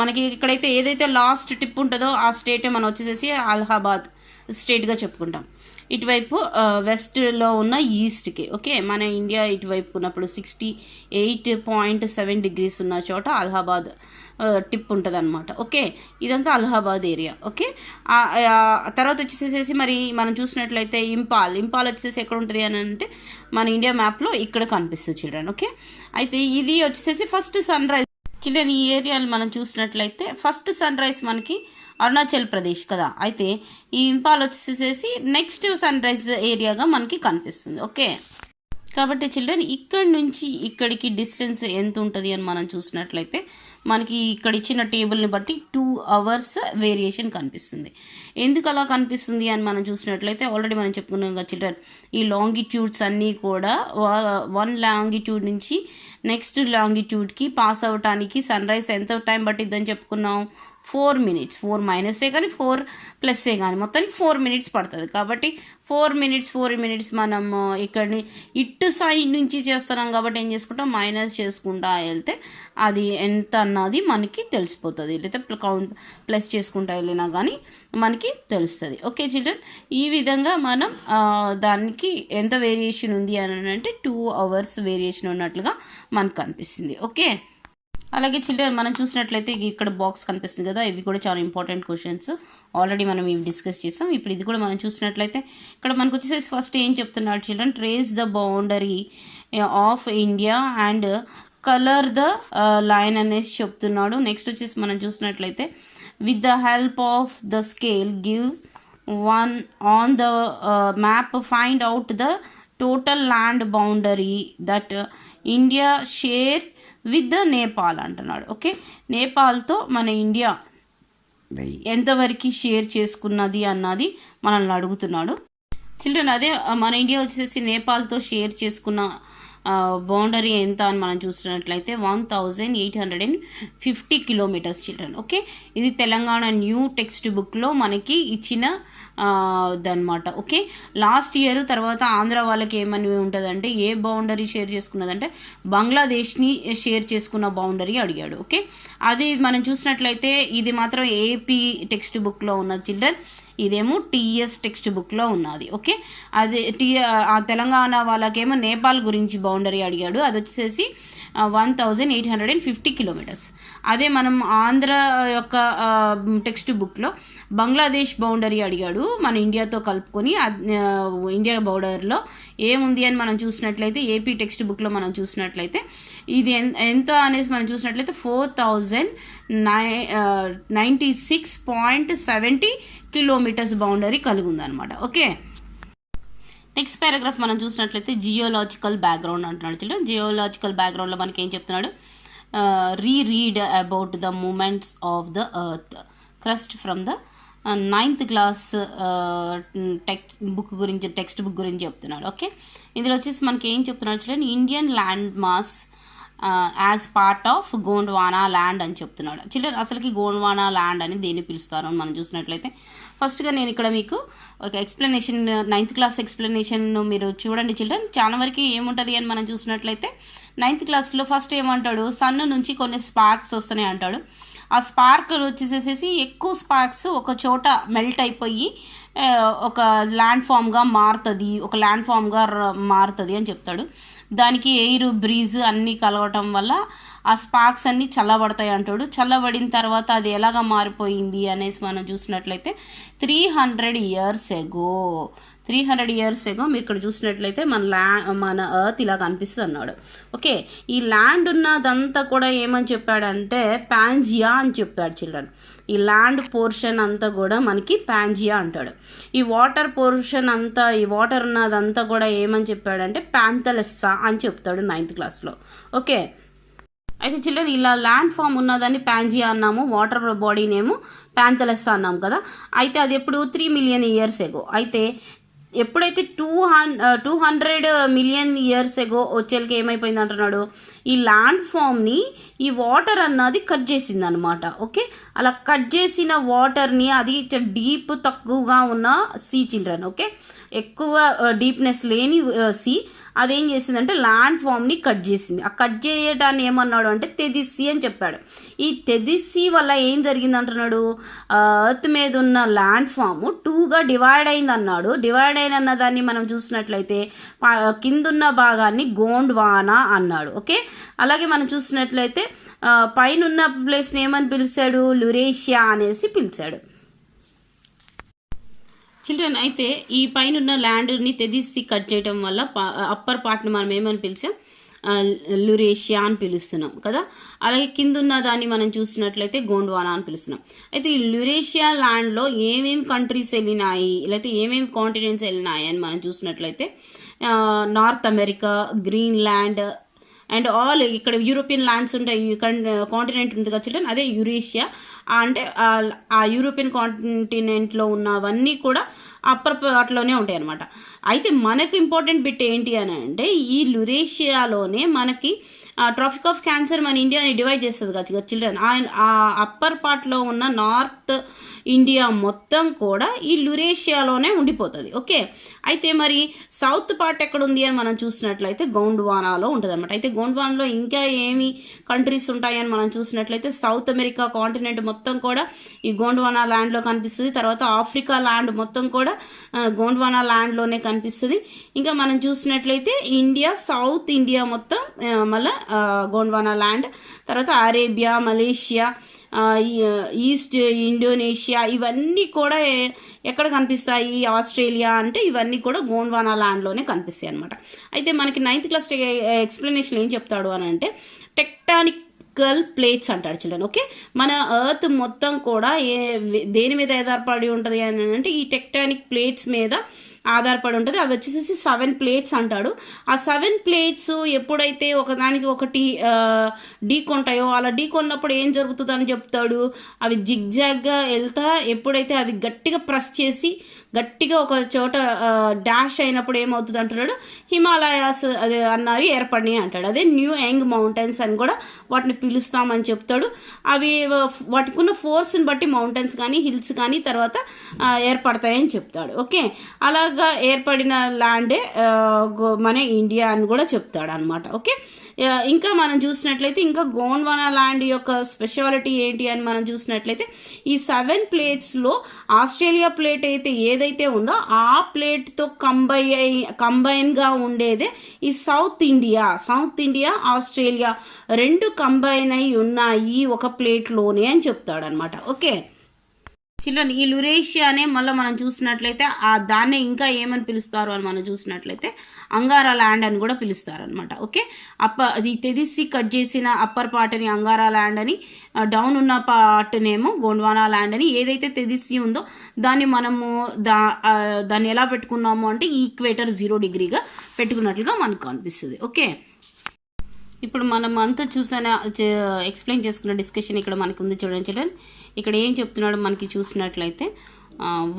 Speaker 1: మనకి ఇక్కడైతే ఏదైతే లాస్ట్ టిప్ ఉంటుందో ఆ స్టేట్ మనం వచ్చేసేసి అలహాబాద్ స్టేట్గా చెప్పుకుంటాం. ఇటువైపు వెస్ట్లో ఉన్న ఈస్ట్కి, ఓకే, మన ఇండియా ఇటువైపు ఉన్నప్పుడు 68.7 degrees ఉన్న చోట అలహాబాద్ టిప్ ఉంటుంది అనమాట. ఓకే, ఇదంతా అలహాబాద్ ఏరియా. ఓకే, తర్వాత వచ్చేసేసి మరి మనం చూసినట్లయితే ఇంపాల్ వచ్చేసి ఎక్కడ ఉంటుంది అని అంటే మన ఇండియా మ్యాప్లో ఇక్కడ కనిపిస్తుంది చిల్డ్రన్. ఓకే, అయితే ఇది వచ్చేసేసి ఫస్ట్ సన్ రైజ్ చిల్డ్రన్. ఈ ఏరియాలు మనం చూసినట్లయితే ఫస్ట్ సన్ రైజ్ మనకి అరుణాచల్ ప్రదేశ్ కదా. అయితే ఈ ఇంపాల్ వచ్చేసేసి నెక్స్ట్ సన్ రైజ్ ఏరియాగా మనకి కనిపిస్తుంది. ఓకే, కాబట్టి చిల్డ్రన్ ఇక్కడ నుంచి ఇక్కడికి డిస్టెన్స్ ఎంత ఉంటుంది అని మనం చూసినట్లయితే మనకి ఇక్కడ ఇచ్చిన టేబుల్ని బట్టి 2 hours వేరియేషన్ కనిపిస్తుంది. ఎందుకు అలా కనిపిస్తుంది అని మనం చూసినట్లయితే ఆల్రెడీ మనం చెప్పుకున్నాం కదా చిల్డ్రన్, ఈ లాంగిట్యూడ్స్ అన్నీ కూడా 1 లాంగిట్యూడ్ నుంచి నెక్స్ట్ లాంగిట్యూడ్కి పాస్ అవ్వటానికి సన్ రైజ్ ఎంత టైం పట్టిద్దని చెప్పుకున్నాం, 4 minutes. 4 మైనసే కానీ 4 ప్లస్సే కానీ మొత్తానికి 4 minutes పడుతుంది. కాబట్టి 4 minutes మనం ఇక్కడిని ఇటు సైడ్ నుంచి చేస్తున్నాం కాబట్టి ఏం చేసుకుంటాం, మైనస్ చేసుకుంటా వెళ్తే అది ఎంత అన్నది మనకి తెలిసిపోతుంది. లేకపోతే ప్లస్ చేసుకుంటా వెళ్ళినా కానీ మనకి తెలుస్తుంది. ఓకే చిల్డ్రన్, ఈ విధంగా మనం దానికి ఎంత వేరియేషన్ ఉంది అని అంటే 2 hours వేరియేషన్ ఉన్నట్లుగా మనకు కనిపిస్తుంది. ఓకే, అలాగే చిల్డ్రన్ మనం చూసినట్లయితే ఇక్కడ బాక్స్ కనిపిస్తుంది కదా, ఇవి కూడా చాలా ఇంపార్టెంట్ క్వశ్చన్స్. ఆల్రెడీ మనం ఇవి డిస్కస్ చేసాం. ఇప్పుడు ఇది కూడా మనం చూసినట్లయితే ఇక్కడ మనకు వచ్చేసి ఫస్ట్ ఏం చెప్తున్నాడు children, trace the boundary of India and colour the line అనేసి చెప్తున్నాడు. నెక్స్ట్ వచ్చేసి మనం చూసినట్లయితే with the help of the scale give one on the map find out the total land boundary that India share with the Nepal అంటున్నాడు. Okay, నేపాల్తో మన India ఎంతవరకు share చేసుకున్నది అన్నది మనల్ని అడుగుతున్నాడు చిల్డ్రన్. అదే మన ఇండియా వచ్చేసి నేపాల్తో షేర్ చేసుకున్న బౌండరీ ఎంత అని మనం చూసినట్లయితే 1850 kilometers చిల్డ్రన్. ఓకే, ఇది తెలంగాణ న్యూ టెక్స్ట్ బుక్లో మనకి ఇచ్చిన దన్నమాట. ఓకే, లాస్ట్ ఇయర్ తర్వాత ఆంధ్ర వాళ్ళకి ఏమని ఉంటుందంటే ఏ బౌండరీ షేర్ చేసుకున్నదంటే బంగ్లాదేశ్ని షేర్ చేసుకున్న బౌండరీ అడిగాడు. ఓకే, అది మనం చూసినట్లయితే ఇది మాత్రం ఏపీ టెక్స్ట్ బుక్లో ఉన్నది చిల్డ్రన్, ఇదేమో టీఎస్ టెక్స్ట్ బుక్లో ఉన్నది. ఓకే, అది ఆ తెలంగాణ వాళ్ళకేమో నేపాల్ గురించి బౌండరీ అడిగాడు, అది వచ్చేసి 1850 kilometers. అదే మనం ఆంధ్ర యొక్క టెక్స్ట్ బుక్లో బంగ్లాదేశ్ బౌండరీ అడిగాడు మన ఇండియాతో కలుపుకొని. ఇండియా బౌండరీలో ఏముంది అని మనం చూసినట్లయితే ఏపీ టెక్స్ట్ బుక్లో మనం చూసినట్లయితే ఇది ఎంత అనేసి మనం చూసినట్లయితే 4096.70 kilometers బౌండరీ కలిగి ఉందన్నమాట. ఓకే, నెక్స్ట్ పారాగ్రాఫ్ మనం చూసినట్లయితే జియోలాజికల్ బ్యాక్గ్రౌండ్ అంటున్నాడు చిల్డ్రన్. జియోలాజికల్ బ్యాక్గ్రౌండ్లో మనకి ఏం చెప్తున్నాడు, read about the movements of the earth crust from the 9th class text book గురించి చెప్తున్నాడు. ఓకే, ఇందులో వచ్చేసి మనకి ఏం చెప్తున్నాడు చూడండి, Indian land mass as part of Gondwana land అని చెప్తున్నాడు చిల్డ్రన్. అసలుకి గోండ్వానా ల్యాండ్ అని దేన్ని పిలుస్తారు అని మనం చూసినట్లయితే ఫస్ట్గా నేను ఇక్కడ మీకు ఒక ఎక్స్ప్లెనేషన్ 9th class ఎక్స్ప్లెనేషన్ మీరు చూడండి చిల్డ్రన్. చాలా వరకు ఏముంటుంది అని మనం చూసినట్లయితే 9th classలో ఫస్ట్ ఏమంటాడు, సన్ నుంచి కొన్ని స్పార్క్స్ వస్తున్నాయి అంటాడు. ఆ స్పార్క్ వచ్చేసేసి ఎక్కువ స్పార్క్స్ ఒక చోట మెల్ట్ అయిపోయి ఒక ల్యాండ్ ఫామ్గా మారుతుంది అని చెప్తాడు. దానికి ఎయిర్ బ్రీజ్ అన్నీ కలవటం వల్ల ఆ స్పార్క్స్ అన్నీ చల్లబడతాయి అంటాడు. చల్లబడిన తర్వాత అది ఎలాగ మారిపోయింది అనేసి మనం చూసినట్లయితే 300 years ago 300 years ago మీరు ఇక్కడ చూసినట్లయితే మన ఎర్త్ ఇలా కనిపిస్తుంది అన్నాడు. ఓకే, ఈ ల్యాండ్ ఉన్నదంతా కూడా ఏమని చెప్పాడంటే పాంజియా అని చెప్పాడు చిల్డ్రన్. ఈ ల్యాండ్ పోర్షన్ అంతా కూడా మనకి పాంజియా అంటాడు. ఈ వాటర్ పోర్షన్ అంతా, ఈ వాటర్ ఉన్నదంతా కూడా ఏమని చెప్పాడంటే ప్యాంథలెస్సా అని చెప్తాడు 9th క్లాస్లో. ఓకే, అయితే చిల్డ్రన్ ఇలా ల్యాండ్ ఫామ్ ఉన్నదాన్ని పాంజియా అన్నాము, వాటర్ బాడీనేమో ప్యాంథలెస్సా అన్నాము కదా. అయితే అది ఎప్పుడు 3 million years ago. అయితే ఎప్పుడైతే 200 million years ago వచ్చేకి ఏమైపోయింది అంటున్నాడు, ఈ ల్యాండ్ ఫామ్ని ఈ వాటర్ అన్నది కట్ చేసింది అనమాట. ఓకే, అలా కట్ చేసిన వాటర్ని, అది డీప్ తక్కువగా ఉన్న సీ చిల్డ్రన్. ఓకే, ఎక్కువ డీప్నెస్ లేని సీ అదేం చేసిందంటే ల్యాండ్ ఫామ్ని కట్ చేసింది. ఆ కట్ చేయడాన్ని ఏమన్నాడు అంటే తెదిస్సీ అని చెప్పాడు. ఈ తెదిస్సీ వల్ల ఏం జరిగింది అంటున్నాడు, ఎర్త్ మీద ఉన్న ల్యాండ్ ఫామ్ 2గా డివైడ్ అయింది అన్నాడు. డివైడ్ అయిన దాన్ని మనం చూసినట్లయితే కిందున్న భాగాన్ని గోండ్వానా అన్నాడు. ఓకే, అలాగే మనం చూసినట్లయితే పైన ఉన్న ప్లేస్ని ఏమని పిలిచాడు, లురేషియా అనేసి పిలిచాడు చిల్డ్రన్. అయితే ఈ పైన ఉన్న ల్యాండ్ని తెదిసి కట్ చేయడం వల్ల అప్పర్ పార్ట్ని మనం ఏమని పిలిచాం, లురేషియా అని పిలుస్తున్నాం కదా. అలాగే కింద ఉన్న దాన్ని మనం చూసినట్లయితే గోండ్వానా అని పిలుస్తున్నాం. అయితే ఈ లురేషియా ల్యాండ్లో ఏమేమి కంట్రీస్ వెళ్ళినాయి, లేకపోతే ఏమేమి కాంటినెంట్స్ వెళ్ళినాయి అని మనం చూసినట్లయితే north America, Greenland and all ఇక్కడ యూరోపియన్ ల్యాండ్స్ ఉంటాయి, కాంటినెంట్ ఉంది కదా చిల్డ్రన్, అదే యురేషియా. అంటే ఆ యూరోపియన్ కాంటినెంట్లో ఉన్నవన్నీ కూడా అప్పర్ పార్ట్లోనే ఉంటాయి అన్నమాట. అయితే మనకు ఇంపార్టెంట్ బిట్ ఏంటి అని అంటే ఈ లురేషియాలోనే మనకి ట్రాఫిక్ ఆఫ్ క్యాన్సర్ మన ఇండియాని డివైడ్ చేస్తుంది కదా చిల్డ్రన్. ఆ అప్పర్ పార్ట్లో ఉన్న నార్త్ ఇండియా మొత్తం కూడా ఈ లురేషియాలోనే ఉండిపోతుంది. ఓకే, అయితే మరి సౌత్ పార్ట్ ఎక్కడ ఉంది అని మనం చూసినట్లయితే గోండ్వానాలో ఉంటుంది అనమాట. అయితే గోండ్వానాలో ఇంకా ఏమి కంట్రీస్ ఉంటాయని మనం చూసినట్లయితే సౌత్ అమెరికా కాంటినెంట్ మొత్తం కూడా ఈ గోండ్వానా ల్యాండ్లో కనిపిస్తుంది. తర్వాత ఆఫ్రికా ల్యాండ్ మొత్తం కూడా గోండ్వానా ల్యాండ్లోనే కనిపిస్తుంది. ఇంకా మనం చూసినట్లయితే ఇండియా, సౌత్ ఇండియా మొత్తం మళ్ళీ గోండ్వానా ల్యాండ్. తర్వాత అరేబియా, మలేషియా, ఈస్ట్ ఇండోనేషియా ఇవన్నీ కూడా ఎక్కడ కనిపిస్తాయి, ఆస్ట్రేలియా, అంటే ఇవన్నీ కూడా గోండ్వానా ల్యాండ్లోనే కనిపిస్తాయి అనమాట. అయితే మనకి 9th క్లాస్ ఎక్స్ప్లెనేషన్ ఏం చెప్తాడు అని అంటే టెక్టానికల్ ప్లేట్స్ అంటాడు చిల్డ్రన్. ఓకే, మన ఎర్త్ మొత్తం కూడా దేని మీద ఆధారపడి ఉంటుంది అని అంటే ఈ టెక్టానిక్ ప్లేట్స్ మీద ఆధారపడి ఉంటుంది. అవి వచ్చేసి 7 ప్లేట్స్ అంటాడు. ఆ 7 ప్లేట్స్ ఎప్పుడైతే ఒకదానికి ఒకటి ఢీకొంటాయో అలా ఢీకొన్నప్పుడు ఏం జరుగుతుందని చెప్తాడు, అవి జిగ్జాగ్గా వెళ్తా ఎప్పుడైతే అవి గట్టిగా ప్రెస్ చేసి గట్టిగా ఒక చోట డాష్ అయినప్పుడు ఏమవుతుంది అంటున్నాడు, హిమాలయాస్ అదే అన్నవి ఏర్పడినాయి అంటాడు. అదే న్యూ యంగ్ మౌంటైన్స్ అని కూడా వాటిని పిలుస్తామని చెప్తాడు. అవి వాటికి ఉన్న ఫోర్స్ని బట్టి మౌంటైన్స్ కానీ హిల్స్ కానీ తర్వాత ఏర్పడతాయని చెప్తాడు. ఓకే, అలాగా ఏర్పడిన ల్యాండే మన ఇండియా అని కూడా చెప్తాడు అనమాట. ఓకే, ఇంకా మనం చూసినట్లయితే ఇంకా గోండ్వానా ల్యాండ్ యొక్క స్పెషాలిటీ ఏంటి అని మనం చూసినట్లయితే ఈ 7 ప్లేట్స్లో ఆస్ట్రేలియా ప్లేట్ అయితే ఏదైతే ఉందో ఆ ప్లేట్తో కంబైన్గా ఉండేదే ఈ సౌత్ ఇండియా ఆస్ట్రేలియా 2 కంబైన్ అయి ఉన్నాయి ఒక ప్లేట్లోనే అని చెప్తాడు అనమాట. ఓకే చిల్డ్రన్, ఈ లురేషియానే మళ్ళీ మనం చూసినట్లయితే దాన్నే ఇంకా ఏమని పిలుస్తారు అని మనం చూసినట్లయితే అంగారా ల్యాండ్ అని కూడా పిలుస్తారు అనమాట. ఓకే, అది తెదిసి కట్ చేసిన అప్పర్ పార్ట్ని అంగారా ల్యాండ్ అని, డౌన్ ఉన్న పార్ట్నేమో గోండ్వానా ల్యాండ్ అని. ఏదైతే తెదిసి ఉందో దాన్ని మనము దాన్ని ఎలా పెట్టుకున్నాము అంటే ఈక్వేటర్ 0 డిగ్రీగా పెట్టుకున్నట్లుగా మనకు అనిపిస్తుంది. ఓకే, ఇప్పుడు మనం అంతా ఎక్స్ప్లెయిన్ చేసుకున్న డిస్కషన్ ఇక్కడ మనకు ఉంది చూడండి చిల్డ్రన్. ఇక్కడ ఏం చెప్తున్నాడు మనకి చూసినట్లయితే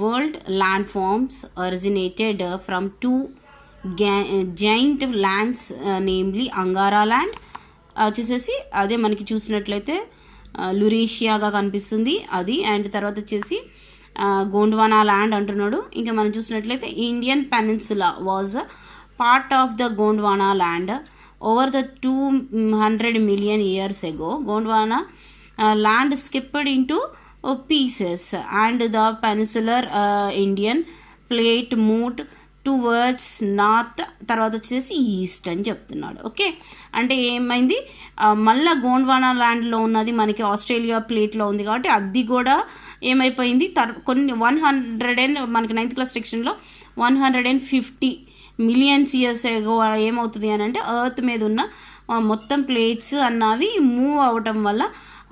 Speaker 1: world land forms originated from 2 giant lands namely Angara land వచ్చేసేసి అదే మనకి చూసినట్లయితే లురేషియాగా కనిపిస్తుంది అది. అండ్ తర్వాత వచ్చేసి గోండ్వానా ల్యాండ్ అంటున్నాడు. ఇంకా మనం చూసినట్లయితే Indian peninsula was part of the Gondwana land over the 200 million years ago. Gondwana land skipped into pieces and the peninsular Indian plate moved towards north, తర్వాత వచ్చేసి ఈస్ట్ అని చెప్తున్నాడు. ఓకే, అంటే ఏమైంది, మళ్ళీ గోండ్వానా ల్యాండ్లో ఉన్నది మనకి ఆస్ట్రేలియా ప్లేట్లో ఉంది కాబట్టి అది కూడా ఏమైపోయింది కొన్ని 100 మనకి 9th క్లాస్ సెక్షన్లో 150 మిలియన్స్ ఇయర్స్ ఎగో ఏమవుతుంది అని అంటే ఎర్త్ మీద ఉన్న మొత్తం ప్లేట్స్ అన్నవి మూవ్ అవ్వటం వల్ల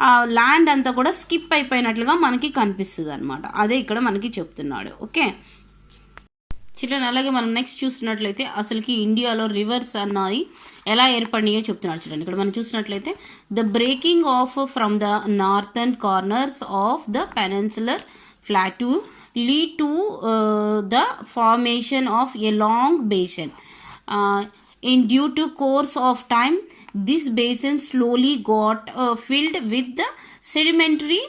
Speaker 1: ఆ ల్యాండ్ అంతా కూడా స్కిప్ అయిపోయినట్లుగా మనకి కనిపిస్తుంది అనమాట. అదే ఇక్కడ మనకి చెప్తున్నాడు. ఓకే చిల్డ్రన్, అలాగే మనం నెక్స్ట్ చూసినట్లయితే అసలుకి ఇండియాలో రివర్స్ అన్నది ఎలా ఏర్పడినాయో చెప్తున్నాడు. చూడండి ఇక్కడ మనం చూసినట్లయితే the breaking of from the northern corners of the peninsular plateau lead to the formation of a long basin. In due to course of time, this basin slowly got filled with the sedimentary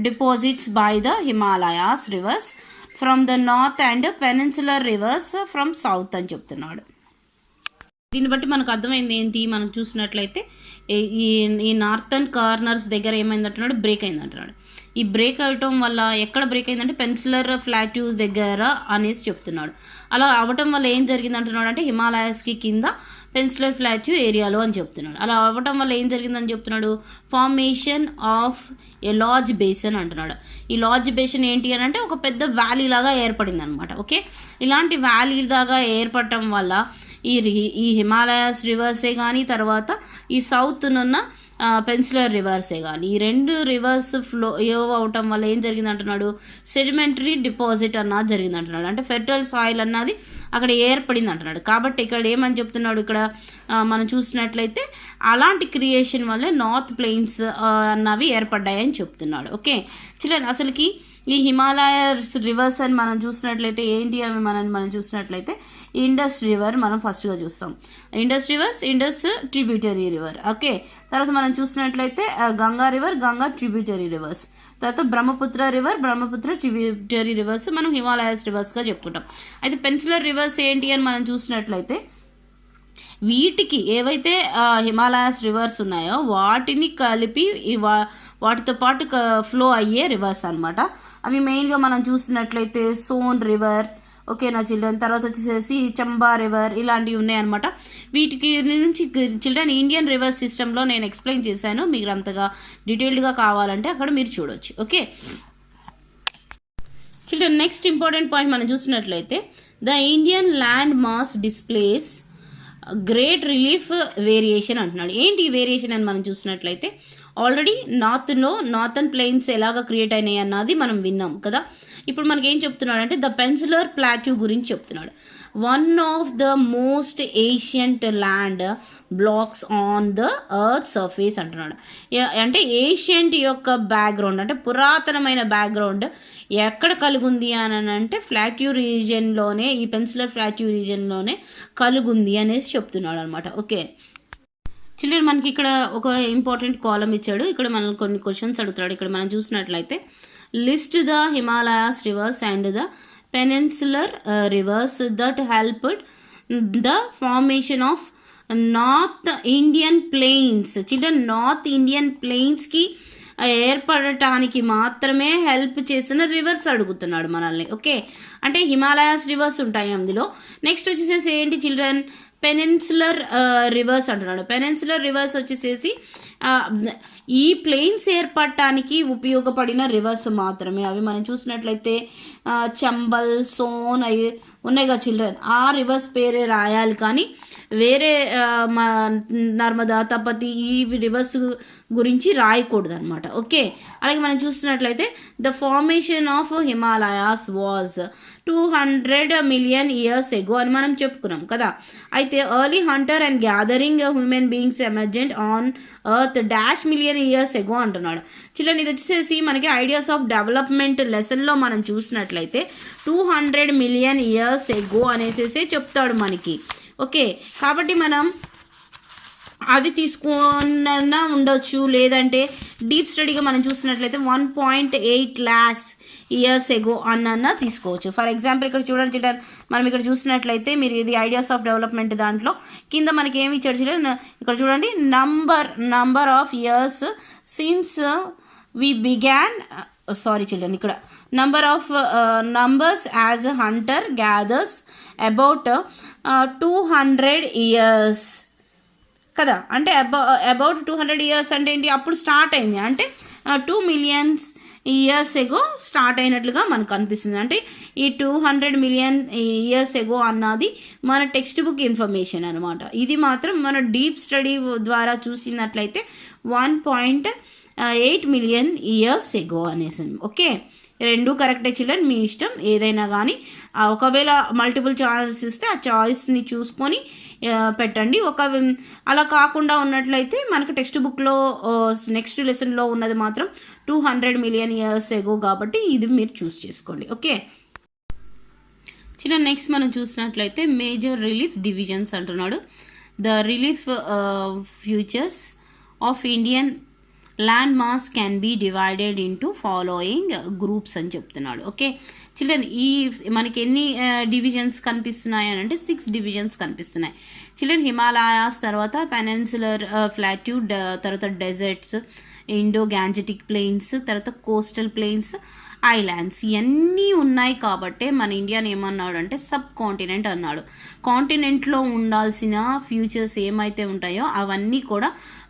Speaker 1: deposits by the Himalayas rivers from the north and peninsular rivers from south అని చెప్తున్నాడు. దీన్ని బట్టి మనకు అర్థమైంది ఏంటి, మనం చూసినట్లయితే ఈ నార్థన్ కార్నర్స్ దగ్గర ఏమైంది అంటున్నాడు, బ్రేక్ అయింది అంటున్నాడు. ఈ బ్రేక్ అవటం వల్ల ఎక్కడ బ్రేక్ అయిందంటే పెనిన్సులర్ ప్లాట్యూ దగ్గర అనేసి చెప్తున్నాడు. అలా అవ్వటం వల్ల ఏం జరిగింది అంటున్నాడు అంటే హిమాలయాస్కి కింద పెనిన్సులర్ ప్లాట్యూ ఏరియాలో అని చెప్తున్నాడు. అలా అవ్వటం వల్ల ఏం జరిగిందని చెప్తున్నాడు, formation of a large basin అంటున్నాడు. ఈ లార్జ్ బేసిన్ ఏంటి అని అంటే ఒక పెద్ద వ్యాలీ లాగా ఏర్పడింది అనమాట. ఓకే, ఇలాంటి వ్యాలీ లాగా ఏర్పడటం వల్ల ఈ హిమాలయాస్ రివర్సే కానీ తర్వాత ఈ సౌత్నున్న పెనిన్సులర్ రివర్సే కానీ ఈ రెండు రివర్స్ ఫ్లో అవటం వల్ల ఏం జరిగింది అంటున్నాడు, సెడిమెంటరీ డిపాజిట్ అన్నది జరిగింది అంటున్నాడు. అంటే ఫెర్టైల్ సాయిల్ అన్నది అక్కడ ఏర్పడింది అంటున్నాడు. కాబట్టి ఇక్కడ ఏమని చెప్తున్నాడు, ఇక్కడ మనం చూసినట్లయితే అలాంటి క్రియేషన్ వల్లే నార్త్ ప్లెయిన్స్ అన్నవి ఏర్పడ్డాయని చెప్తున్నాడు. ఓకే చిల్డ్రన్, అసలుకి ఈ హిమాలయస్ రివర్స్ అని మనం చూసినట్లయితే ఏంటి అవి మనం చూసినట్లయితే ఇండస్ రివర్ మనం ఫస్ట్గా చూస్తాం. Indus rivers, Indus tributary river. Okay, తర్వాత మనం చూసినట్లయితే Ganga river, Ganga tributary rivers. తర్వాత Brahmaputra river, Brahmaputra tributary rivers మనం హిమాలయస్ రివర్స్గా చెప్పుకుంటాం. అయితే పెనిన్సులర్ రివర్స్ ఏంటి అని మనం చూసినట్లయితే వీటికి ఏవైతే హిమాలయాస్ రివర్స్ ఉన్నాయో వాటిని కలిపి వాటితో పాటు ఫ్లో అయ్యే రివర్స్ అనమాట. అవి మెయిన్గా మనం చూసినట్లయితే సోన్ రివర్, ఓకేనా చిల్డ్రన్, తర్వాత వచ్చేసేసి చంబా రివర్, ఇలాంటివి ఉన్నాయన్నమాట. వీటికి నుంచి చిల్డ్రన్ ఇండియన్ రివర్ సిస్టంలో నేను ఎక్స్ప్లెయిన్ చేశాను, మీకు అంతగా డీటెయిల్డ్గా కావాలంటే అక్కడ మీరు చూడవచ్చు. Okay children, next important point మనం చూసినట్లయితే the Indian land mass displays great relief variation అంటున్నాడు. ఏంటి ఈ వేరియేషన్ అని మనం చూసినట్లయితే ఆల్రెడీ నార్థన్ ప్లెయిన్స్ ఎలాగ క్రియేట్ అయినాయి అన్నది మనం విన్నాం కదా. ఇప్పుడు మనకి ఏం చెప్తున్నాడు అంటే ద పెనిన్సులర్ ప్లాట్యూ గురించి చెప్తున్నాడు. One of the most ancient land blocks on the earth surface అంటున్నాడు. అంటే ఏషియంట్ యొక్క బ్యాక్గ్రౌండ్ అంటే పురాతనమైన బ్యాక్గ్రౌండ్ ఎక్కడ కలుగుంది అని అంటే ప్లాట్యూ రీజియన్లోనే, ఈ పెనిన్సులర్ ప్లాట్యూ రీజియన్లోనే కలుగుంది అనేసి చెప్తున్నాడు అనమాట. ఓకే చిల్డ్రన్, మనకి ఇక్కడ ఒక ఇంపార్టెంట్ కాలం ఇచ్చాడు. ఇక్కడ మనం కొన్ని క్వశ్చన్స్ అడుగుతాడు. ఇక్కడ మనం చూసినట్లయితే list the Himalayas rivers and the peninsular rivers that helped the formation of north Indian plains. Children, north Indian ప్లెయిన్స్కి ఏర్పడటానికి మాత్రమే హెల్ప్ చేసిన రివర్స్ అడుగుతున్నాడు మనల్ని. ఓకే, అంటే హిమాలయాస్ రివర్స్ ఉంటాయి అందులో. నెక్స్ట్ వచ్చేసేసి ఏంటి చిల్డ్రన్, పెనిన్సులర్ రివర్స్ అంటున్నాడు. పెనిన్సులర్ రివర్స్ వచ్చేసేసి ఈ ప్లెయిన్స్ ఏర్పడటానికి ఉపయోగపడిన రివర్స్ మాత్రమే. అవి మనం చూసినట్లయితే చంబల్, సోన్ అవి ఉన్నాయి కదా చిల్డ్రన్, ఆ రివర్స్ పేరే రాయాలి కానీ వేరే నర్మదా, తపతి ఈ రివర్స్ గురించి రాయకూడదు అనమాట. ఓకే, అలాగే మనం చూసినట్లయితే the formation of Himalayas was 200 million years ago అని మనం చెప్పుకున్నాం కదా. అయితే early Hunter and gathering human beings emergent on earth -million years ago అంటున్నాడు. చిల్డ్రన్, ఇది వచ్చేసి మనకి ఐడియాస్ ఆఫ్ డెవలప్మెంట్ లెసన్లో మనం చూసినట్లయితే 200 million years ago అనేసి చెప్తాడు మనకి. ఓకే, కాబట్టి మనం అది తీసుకున్న ఉండొచ్చు, లేదంటే డీప్ స్టడీగా మనం చూసినట్లయితే 1.8 lakhs years ago అన్న తీసుకోవచ్చు. ఫర్ ఎగ్జాంపుల్ ఇక్కడ చూడండి చిల్డ్రన్, మనం ఇక్కడ చూసినట్లయితే మీరు ఇది ఐడియాస్ ఆఫ్ డెవలప్మెంట్ దాంట్లో కింద మనకి ఏమి ఇచ్చాడు చిల్డ్రన్, ఇక్కడ చూడండి number of years since we began children, ఇక్కడ numbers as hunter gathers about 200 years కదా. అంటే అబౌట్ 200 years అంటే ఏంటి, అప్పుడు స్టార్ట్ అయింది. అంటే 2 million ఇయర్స్ ఎగో స్టార్ట్ అయినట్లుగా మనకు కనిపిస్తుంది. అంటే ఈ 200 మిలియన్ ఇయర్స్ ఎగో అన్నది మన టెక్స్ట్ బుక్ ఇన్ఫర్మేషన్ అనమాట. ఇది మాత్రం మన డీప్ స్టడీ ద్వారా చూసినట్లయితే 1.8 మిలియన్ ఇయర్స్ ఎగో అనేసి. ఓకే, రెండు కరెక్టే చిల్డ్రన్, మీ ఇష్టం ఏదైనా కానీ. ఒకవేళ మల్టిపుల్ చాయిస్ ఇస్తే ఆ చాయిస్ని చూసుకొని పెట్టండి. అలా కాకుండా ఉన్నట్లయితే మనకు టెక్స్ట్ బుక్లో నెక్స్ట్ లెసన్లో ఉన్నది మాత్రం 200 మిలియన్ ఇయర్స్ ఎగో కాబట్టి ఇది మీరు చూస్ చేసుకోండి. ఓకే చిల్డ్రన్, నెక్స్ట్ మనం చూసినట్లయితే మేజర్ రిలీఫ్ డివిజన్స్ అంటున్నాడు. The relief features of Indian land mass can be divided into following groups అని చెప్తున్నాడు. ఓకే చిల్డ్రన్, ఈ మనకి ఎన్ని డివిజన్స్ కనిపిస్తున్నాయి అని అంటే 6 డివిజన్స్ కనిపిస్తున్నాయి చిల్డ్రన్. హిమాలయాస్, తర్వాత పెనిన్సులర్ ప్లాట్యూ, తర్వాత డెజర్ట్స్, ఇండో గ్యాంజెటిక్ ప్లెయిన్స్, తర్వాత కోస్టల్ ప్లెయిన్స్, ఐలాండ్స్ ఇవన్నీ ఉన్నాయి. కాబట్టే మన ఇండియాని ఏమన్నాడు అంటే సబ్ కాంటినెంట్ అన్నాడు. కాంటినెంట్లో ఉండాల్సిన ఫ్యూచర్స్ ఏమైతే ఉంటాయో అవన్నీ కూడా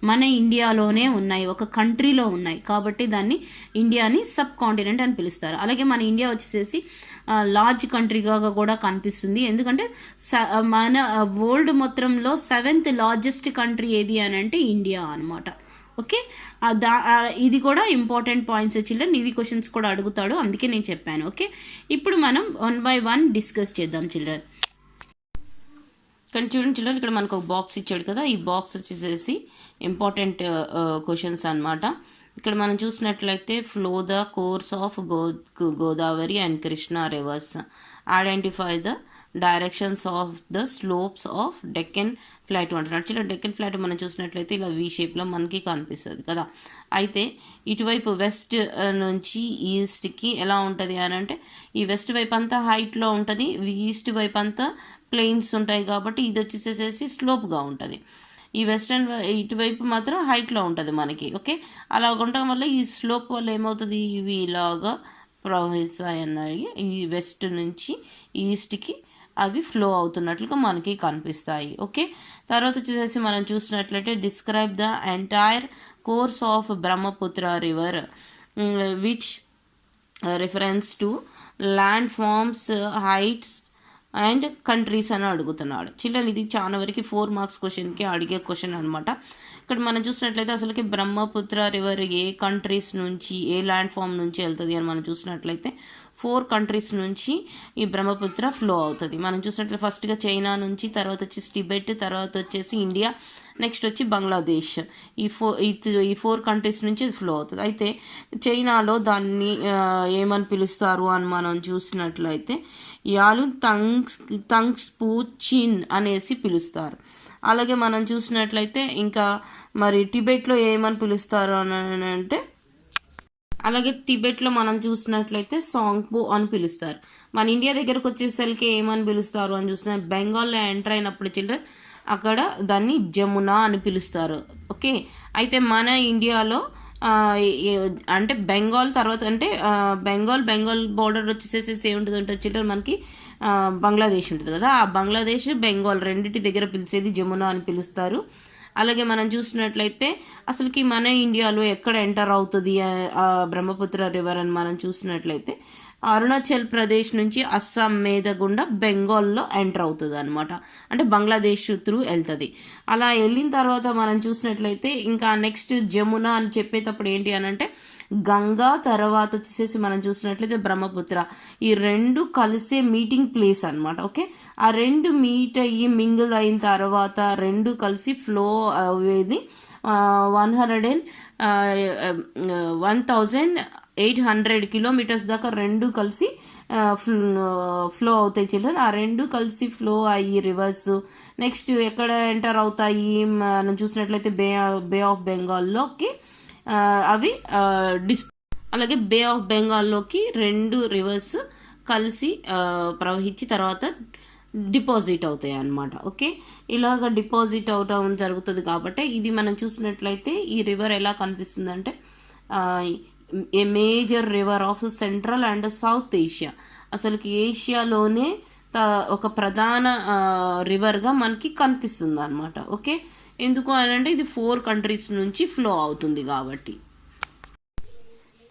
Speaker 1: మన ఇండియాలోనే ఉన్నాయి, ఒక కంట్రీలో ఉన్నాయి. కాబట్టి దాన్ని ఇండియాని సబ్ కాంటినెంట్ అని పిలుస్తారు. అలాగే మన ఇండియా వచ్చేసేసి లార్జ్ కంట్రీగా కూడా కనిపిస్తుంది. ఎందుకంటే మన వరల్డ్ మొత్తంలో 7th లార్జెస్ట్ కంట్రీ ఏది అని అంటే ఇండియా అనమాట. ఓకే, ఇది కూడా ఇంపార్టెంట్ పాయింట్స్ చిల్డ్రన్, ఇవి క్వశ్చన్స్ కూడా అడుగుతాడు, అందుకే నేను చెప్పాను. ఓకే, ఇప్పుడు మనం 1 by 1 డిస్కస్ చేద్దాం చిల్డ్రన్. కానీ చూడండి చిల్డ్రన్, ఇక్కడ మనకు ఒక బాక్స్ ఇచ్చాడు కదా, ఈ బాక్స్ వచ్చేసేసి ఇంపార్టెంట్ క్వశ్చన్స్ అనమాట. ఇక్కడ మనం చూసినట్లయితే flow the course of Godavari and Krishna reverse, identify the directions of the slopes of Deccan flat అంటున్నాడు. చిన్న డెక్కన్ ఫ్లాట్ మనం చూసినట్లయితే ఇలా వీ షేప్లో మనకి కనిపిస్తుంది కదా. అయితే ఇటువైపు వెస్ట్ నుంచి ఈస్ట్కి ఎలా ఉంటుంది అని అంటే ఈ వెస్ట్ వైపు అంతా హైట్లో ఉంటుంది, ఈస్ట్ వైపు అంతా ప్లెయిన్స్ ఉంటాయి. కాబట్టి ఇది వచ్చేసేసి స్లోప్గా ఉంటుంది. ఈ వెస్టర్న్ ఇటువైపు మాత్రం హైట్లో ఉంటుంది మనకి. ఓకే, అలా ఉండటం వల్ల ఈ స్లోప్ వల్ల ఏమవుతుంది, ఇవి ఇలాగా ప్రవహిస్తాయి అన్నాయి. ఈ వెస్ట్ నుంచి ఈస్ట్కి అవి ఫ్లో అవుతున్నట్లుగా మనకి కనిపిస్తాయి. ఓకే, తర్వాత వచ్చేసి మనం చూసినట్లయితే describe the entire course of Brahmaputra river which reference to land forms, heights and countries అని అడుగుతున్నాడు. చిల్డ్రన్, ఇది చాలా వరకు 4 మార్క్స్ క్వశ్చన్కి అడిగే క్వశ్చన్ అనమాట. ఇక్కడ మనం చూసినట్లయితే అసలుకి బ్రహ్మపుత్ర రివర్ ఏ కంట్రీస్ నుంచి, ఏ ల్యాండ్ ఫామ్ నుంచి వెళ్తుంది అని మనం చూసినట్లయితే 4 కంట్రీస్ నుంచి ఈ బ్రహ్మపుత్ర ఫ్లో అవుతుంది. మనం చూసినట్లయితే ఫస్ట్గా చైనా నుంచి, తర్వాత వచ్చేసి టిబెట్, తర్వాత వచ్చేసి ఇండియా, నెక్స్ట్ వచ్చి బంగ్లాదేశ్. ఈ 4 కంట్రీస్ నుంచి ఫ్లో అవుతుంది. అయితే చైనాలో దాన్ని ఏమని పిలుస్తారు అని మనం చూసినట్లయితే యాలు తంగ్స్ పూ చిన్ అనేసి పిలుస్తారు. అలాగే మనం చూసినట్లయితే ఇంకా మరి టిబెట్లో ఏమని పిలుస్తారు అని అంటే, అలాగే టిబెట్లో మనం చూసినట్లయితే సాంగ్పో అని పిలుస్తారు. మన ఇండియా దగ్గరకు వచ్చేసరికి ఏమని పిలుస్తారు అని చూస్తే బెంగాల్లో ఎంటర్ అయినప్పుడు చిల్డ్రన్ అక్కడ దాన్ని జమునా అని పిలుస్తారు. ఓకే, అయితే మన ఇండియాలో అంటే బెంగాల్ తర్వాత అంటే బెంగాల్ బోర్డర్ వచ్చేసేసి ఏముంటుంది చిల్డ్రన్ మనకి బంగ్లాదేశ్ ఉంటుంది కదా, ఆ బంగ్లాదేశ్ బెంగాల్ రెండింటి దగ్గర పిలిచేది జమునా అని పిలుస్తారు. అలాగే మనం చూసినట్లయితే అసలుకి మన ఇండియాలో ఎక్కడ ఎంటర్ అవుతుంది బ్రహ్మపుత్ర రివర్ అని మనం చూసినట్లయితే అరుణాచల్ ప్రదేశ్ నుంచి అస్సాం మీద గుండా బెంగాల్లో ఎంటర్ అవుతుంది అనమాట. అంటే బంగ్లాదేశ్ త్రూ వెళ్తుంది. అలా వెళ్ళిన తర్వాత మనం చూసినట్లయితే ఇంకా నెక్స్ట్ జమునా అని చెప్పేటప్పుడు ఏంటి అని అంటే గంగా, తర్వాత వచ్చేసేసి మనం చూసినట్లయితే బ్రహ్మపుత్ర, ఈ రెండు కలిసే మీటింగ్ ప్లేస్ అనమాట. ఓకే, ఆ రెండు మీట్ అయ్యి మింగిల్ అయిన తర్వాత రెండు కలిసి ఫ్లో అయ్యేది 1800 కిలోమీటర్స్ దాకా రెండు కలిసి ఫ్లో అవుతాయి చిల్డ్రన్. ఆ రెండు కలిసి ఫ్లో అయ్యి రివర్స్ నెక్స్ట్ ఎక్కడ ఎంటర్ అవుతాయి మనం చూసినట్లయితే బే ఆఫ్ బెంగాల్లోకి అవి అలాగే బే ఆఫ్ బెంగాల్లోకి రెండు రివర్స్ కలిసి ప్రవహించి తర్వాత డిపాజిట్ అవుతాయి అన్నమాట. ఓకే, ఇలాగ డిపాజిట్ అవటం జరుగుతుంది. కాబట్టి ఇది మనం చూసినట్లయితే ఈ రివర్ ఎలా కనిపిస్తుంది అంటే a major river of central and south Asia, అసలుకి ఏషియాలోనే ఒక ప్రధాన రివర్గా మనకి కనిపిస్తుంది అనమాట. ఓకే, ఎందుకు అని అంటే ఇది 4 కంట్రీస్ నుంచి ఫ్లో అవుతుంది కాబట్టి.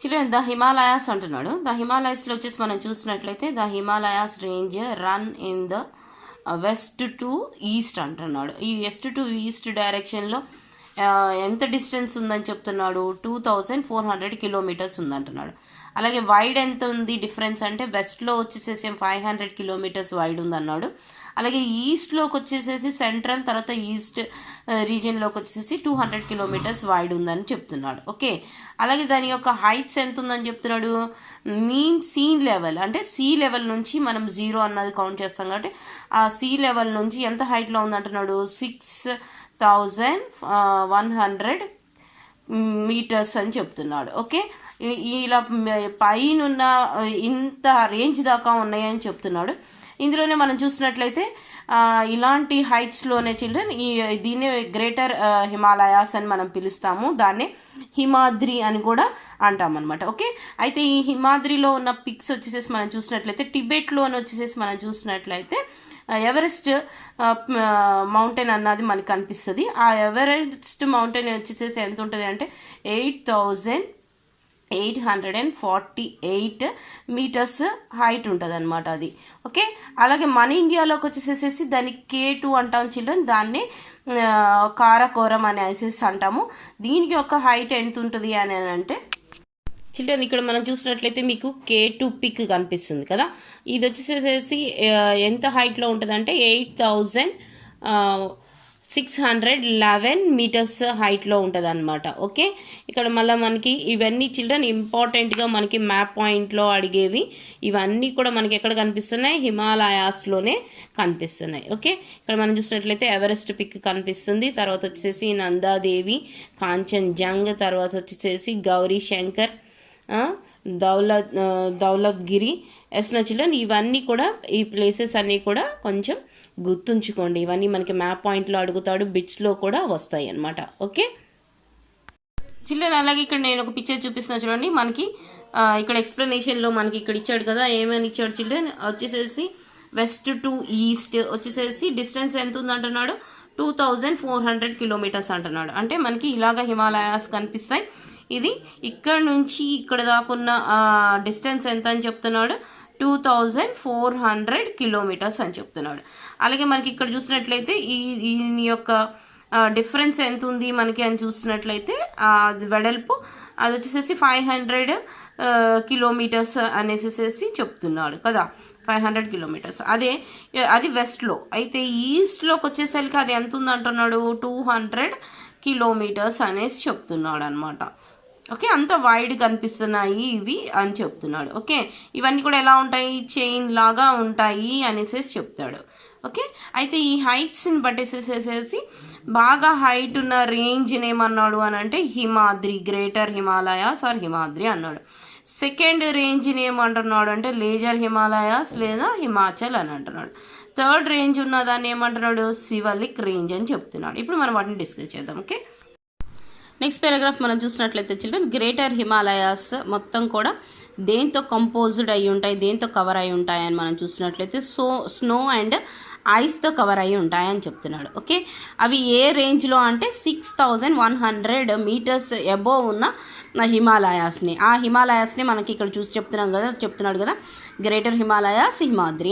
Speaker 1: చిల్డ్రన్ ద హిమాలయాస్ అంటున్నాడు. ద హిమాలయాస్లో వచ్చేసి మనం చూసినట్లయితే the Himalayas range run in the west to east అంటున్నాడు. ఈ వెస్ట్ టు ఈస్ట్ డైరెక్షన్లో ఎంత డిస్టెన్స్ ఉందని చెప్తున్నాడు, 2400 కిలోమీటర్స్ ఉందంటున్నాడు. అలాగే వైడ్ ఎంత ఉంది డిఫరెన్స్ అంటే వెస్ట్లో వచ్చేసేసి 500 కిలోమీటర్స్ వైడ్ ఉందన్నాడు. అలాగే ఈస్ట్లోకి వచ్చేసేసి సెంట్రల్ తర్వాత ఈస్ట్ రీజియన్లోకి వచ్చేసి 200 కిలోమీటర్స్ వైడ్ ఉందని చెప్తున్నాడు. ఓకే, అలాగే దాని యొక్క హైట్స్ ఎంత ఉందని చెప్తున్నాడు, మీన్ సీ లెవెల్ అంటే సీ లెవెల్ నుంచి మనం 0 అన్నది కౌంట్ చేస్తాం కాబట్టి ఆ సీ లెవెల్ నుంచి ఎంత హైట్లో ఉందంటున్నాడు, 6100 మీటర్స్ అని చెప్తున్నాడు. ఓకే, ఇలా పైనున్న ఇంత రేంజ్ దాకా ఉన్నాయని చెప్తున్నాడు. ఇందులోనే మనం చూసినట్లయితే ఇలాంటి హైట్స్లోనే చిల్డ్రన్ దీన్ని గ్రేటర్ హిమాలయాస్ అని మనం పిలుస్తాము, దాన్ని హిమాద్రి అని కూడా అంటాం అనమాట. ఓకే, అయితే ఈ హిమాద్రిలో ఉన్న పిక్స్ వచ్చేసేసి మనం చూసినట్లయితే టిబెట్లోని వచ్చేసేసి మనం చూసినట్లయితే ఎవరెస్ట్ మౌంటైన్ అన్నది మనకు కనిపిస్తుంది. ఆ ఎవరెస్ట్ మౌంటైన్ వచ్చేసేసి ఎంత ఉంటుంది అంటే 8848 మీటర్స్ హైట్ ఉంటుంది అనమాట అది. ఓకే, అలాగే మన ఇండియాలోకి వచ్చేసేసి దాన్ని K2 అంటాం చిల్డ్రన్, దాన్ని కారాకోరం అనేసి అంటాము. దీనికి ఒక హైట్ ఎంత ఉంటుంది అని అంటే చిల్డ్రన్ ఇక్కడ మనం చూసినట్లయితే మీకు K2 పిక్ కనిపిస్తుంది కదా, ఇది వచ్చేసేసి ఎంత హైట్లో ఉంటుంది అంటే 8611 మీటర్స్ హైట్లో ఉంటుంది అనమాట. ఓకే, ఇక్కడ మళ్ళీ మనకి ఇవన్నీ చిల్డ్రన్ ఇంపార్టెంట్గా మనకి మ్యాప్ పాయింట్లో అడిగేవి, ఇవన్నీ కూడా మనకి ఎక్కడ కనిపిస్తున్నాయి, హిమాలయాస్లోనే కనిపిస్తున్నాయి. ఓకే, ఇక్కడ మనం చూసినట్లయితే ఎవరెస్ట్ పిక్ కనిపిస్తుంది, తర్వాత వచ్చేసి నందాదేవి, కాంచన్జంగ్, తర్వాత వచ్చేసి గౌరీ శంకర్, దౌలత్గిరి, ఎస్నా చిల్డ్రన్ ఇవన్నీ కూడా ఈ ప్లేసెస్ అన్నీ కూడా కొంచెం గుర్తుంచుకోండి. ఇవన్నీ మనకి మ్యాప్ పాయింట్లో అడుగుతాడు, బిట్స్లో కూడా వస్తాయి అన్నమాట. ఓకే చిల్డ్రన్, అలాగే ఇక్కడ నేను ఒక పిక్చర్ చూపిస్తున్నాను చూడండి. మనకి ఇక్కడ ఎక్స్ప్లెనేషన్లో మనకి ఇక్కడ ఇచ్చాడు కదా, ఏమని ఇచ్చాడు చిల్డ్రన్, వచ్చేసేసి వెస్ట్ టు ఈస్ట్ వచ్చేసేసి డిస్టెన్స్ ఎంత ఉంది అంటున్నాడు, 2400 కిలోమీటర్స్ అంటున్నాడు. అంటే మనకి ఇలాగ హిమాలయాస్ కనిపిస్తాయి. ఇది ఇక్కడ నుంచి ఇక్కడ దాకున్న డిస్టెన్స్ ఎంత అని చెప్తున్నాడు, 2400 కిలోమీటర్స్ అని చెప్తున్నాడు. అలాగే మనకి ఇక్కడ చూసినట్లయితే ఈ యొక్క డిఫరెన్స్ ఎంత ఉంది మనకి అని చూసినట్లయితే వెడల్పు అది వచ్చేసేసి 500 కిలోమీటర్స్ అనేసి చెప్తున్నాడు కదా, 500 కిలోమీటర్స్. అది వెస్ట్లో. అయితే ఈస్ట్లోకి వచ్చేసరికి అది ఎంత ఉంది అంటున్నాడు, 200 కిలోమీటర్స్ అనేసి చెప్తున్నాడు అనమాట. ఓకే, అంత వైడ్ కనిపిస్తున్నాయి ఇవి అని చెప్తున్నాడు. ఓకే, ఇవన్నీ కూడా ఎలా ఉంటాయి, చైన్ లాగా ఉంటాయి అనేసి చెప్తాడు. ఓకే, అయితే ఈ హైట్స్ని బట్టేసేసేసి బాగా హైట్ ఉన్న రేంజ్ని ఏమన్నాడు అని అంటే హిమాద్రి, గ్రేటర్ హిమాలయాస్ ఆర్ హిమాద్రి అన్నాడు. సెకండ్ రేంజ్ని ఏమంటున్నాడు అంటే లేజర్ హిమాలయాస్ లేదా హిమాచల్ అని అంటున్నాడు. థర్డ్ రేంజ్ ఉన్న దాన్ని ఏమంటున్నాడు, సివలిక్ రేంజ్ అని చెప్తున్నాడు. ఇప్పుడు మనం వాటిని డిస్కస్ చేద్దాం. ఓకే, నెక్స్ట్ పారాగ్రాఫ్ మనం చూసినట్లయితే చిల్డ్రన్ గ్రేటర్ హిమాలయాస్ మొత్తం కూడా దేంతో కంపోజ్డ్ అయి ఉంటాయి, దేంతో కవర్ అయి ఉంటాయి అని మనం చూసినట్లయితే స్నో అండ్ ఐస్తో కవర్ అయి ఉంటాయని చెప్తున్నాడు. ఓకే, అవి ఏ రేంజ్లో అంటే 6100 మీటర్స్ అబోవ్ ఉన్న హిమాలయాస్ని, ఆ హిమాలయాస్ని మనకి ఇక్కడ చూసి చెప్తున్నాడు కదా గ్రేటర్ హిమాలయాస్ హిమాద్రి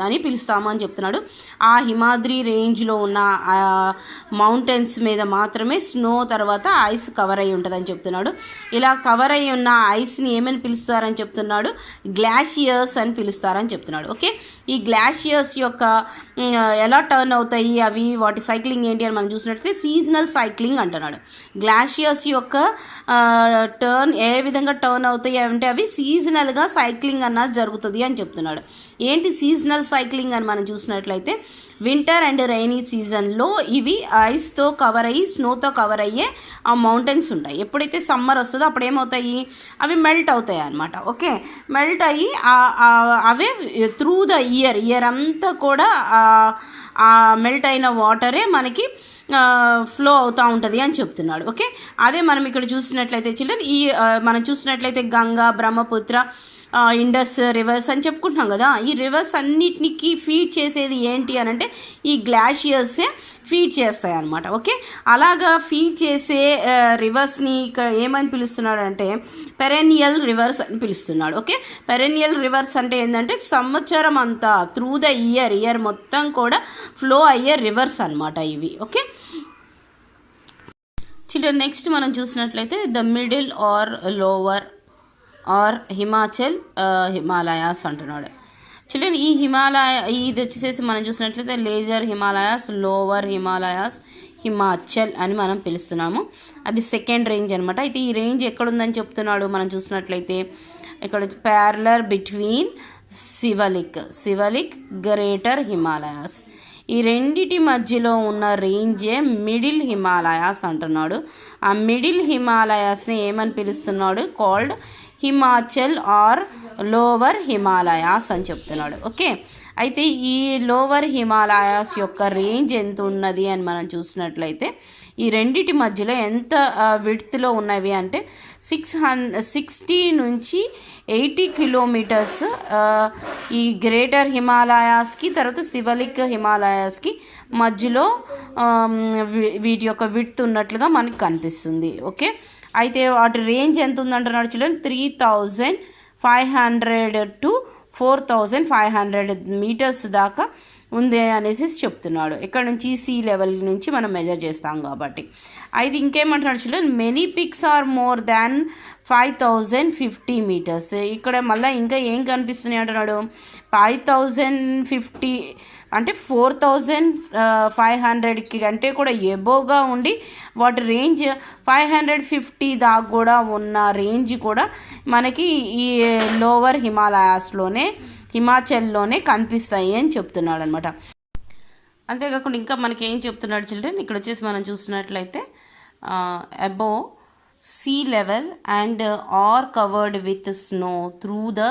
Speaker 1: అని పిలుస్తాము అని చెప్తున్నాడు. ఆ హిమాద్రి రేంజ్లో ఉన్న మౌంటైన్స్ మీద మాత్రమే స్నో తర్వాత ఐస్ కవర్ అయి ఉంటుందని చెప్తున్నాడు. ఇలా కవర్ అయి ఉన్న ఐస్ని ఏమని పిలుస్తారని చెప్తున్నాడు, గ్లాషియర్స్ అని పిలుస్తారని చెప్తున్నాడు. ఓకే, ఈ గ్లాషియర్స్ యొక్క ఎలా టర్న్ అవుతాయి, అవి వాటి సైక్లింగ్ ఏంటి అని మనం చూసినట్లయితే సీజనల్ సైక్లింగ్ అంటున్నాడు. గ్లాషియర్స్ యొక్క టర్న్ ఏ విధంగా టర్న్ అవుతాయి అంటే అవి సీజనల్గా సైక్లింగ్ అన్నది జరుగుతుంది అని చెప్తున్నాడు. ఏంటి సీజనల్ సైక్లింగ్ అని మనం చూసినట్లయితే వింటర్ అండ్ రైనీ సీజన్లో ఇవి ఐస్తో కవర్ అయ్యి స్నోతో కవర్ అయ్యే ఆ మౌంటైన్స్ ఉంటాయి. ఎప్పుడైతే సమ్మర్ వస్తుందో అప్పుడు ఏమవుతాయి, అవి మెల్ట్ అవుతాయి అన్నమాట. ఓకే, మెల్ట్ అయ్యి అవే త్రూ ద ఇయర్ అంతా కూడా ఆ మెల్ట్ అయిన వాటరే మనకి ఫ్లో అవుతూ ఉంటుంది అని చెప్తున్నాడు. ఓకే, అదే మనం ఇక్కడ చూసినట్లయితే చిల్డ్రన్ మనం చూసినట్లయితే గంగా, బ్రహ్మపుత్ర, ఇండస్ రివర్స్ అని చెప్పుకుంటున్నాం కదా. ఈ రివర్స్ అన్నిటికి ఫీడ్ చేసేది ఏంటి అని అంటే ఈ గ్లాషియర్సే ఫీడ్ చేస్తాయి అన్నమాట. ఓకే, అలాగా ఫీడ్ చేసే రివర్స్ని ఇక్కడ ఏమని పిలుస్తున్నాడు అంటే పెరెనియల్ రివర్స్ అని పిలుస్తున్నాడు. ఓకే, పెరెనియల్ రివర్స్ అంటే ఏంటంటే సంవత్సరం అంతా త్రూ ద ఇయర్ మొత్తం కూడా ఫ్లో అయ్యే రివర్స్ అనమాట ఇవి. ఓకే చిల్డ్రన్, నెక్స్ట్ మనం చూసినట్లయితే the middle or lower or Himalayas అంటున్నాడు. చిల్డ్రన్, ఈ ఇది వచ్చేసేసి మనం చూసినట్లయితే లేజర్ హిమాలయాస్, లోవర్ హిమాలయాస్, హిమాచల్ అని మనం పిలుస్తున్నాము. అది సెకండ్ రేంజ్ అనమాట. అయితే ఈ రేంజ్ ఎక్కడుందని చెప్తున్నాడు మనం చూసినట్లయితే ఇక్కడ ప్యారలర్ బిట్వీన్ సివలిక్ గ్రేటర్ హిమాలయాస్. ఈ రెండిటి మధ్యలో ఉన్న రేంజే మిడిల్ హిమాలయాస్ అంటున్నాడు. ఆ మిడిల్ హిమాలయాస్ని ఏమని పిలుస్తున్నాడు? Called Himachal or lower Himalayas అని చెప్తున్నాడు. ఓకే, అయితే ఈ లోవర్ హిమాలయాస్ యొక్క రేంజ్ ఎంత ఉన్నది అని మనం చూసినట్లయితే ఈ రెండిటి మధ్యలో ఎంత విడ్త్లో ఉన్నవి అంటే 60 నుంచి 80 కిలోమీటర్స్ ఈ గ్రేటర్ హిమాలయాస్కి తర్వాత సివలిక్ హిమాలయాస్కి మధ్యలో వీటి యొక్క విడ్త్ ఉన్నట్లుగా మనకు కనిపిస్తుంది. ఓకే, అయితే వాటి రేంజ్ ఎంత ఉందంటున్నాడు చిల్డ్రన్? 3500 to 4500 మీటర్స్ దాకా ఉంది అనేసి చెప్తున్నాడు. ఇక్కడ నుంచి సీ లెవెల్ నుంచి మనం మెజర్ చేస్తాం కాబట్టి. అయితే ఇంకేమంటున్నాడు చిల్డ్రన్? Many peaks are more than 5050 metres. ఇక్కడ మళ్ళీ ఇంకా ఏం కనిపిస్తున్నాయి అంటున్నాడు? 5050 అంటే 4500కి కంటే కూడా ఎబోగా ఉండి వాటి రేంజ్ 550 దాకా కూడా ఉన్న రేంజ్ కూడా మనకి ఈ లోవర్ హిమాచల్లోనే కనిపిస్తాయి అని చెప్తున్నాడు అనమాట. అంతేకాకుండా ఇంకా మనకి ఏం చెప్తున్నాడు చిల్డ్రన్? ఇక్కడ వచ్చేసి మనం చూసినట్లయితే above sea level and are covered with snow through the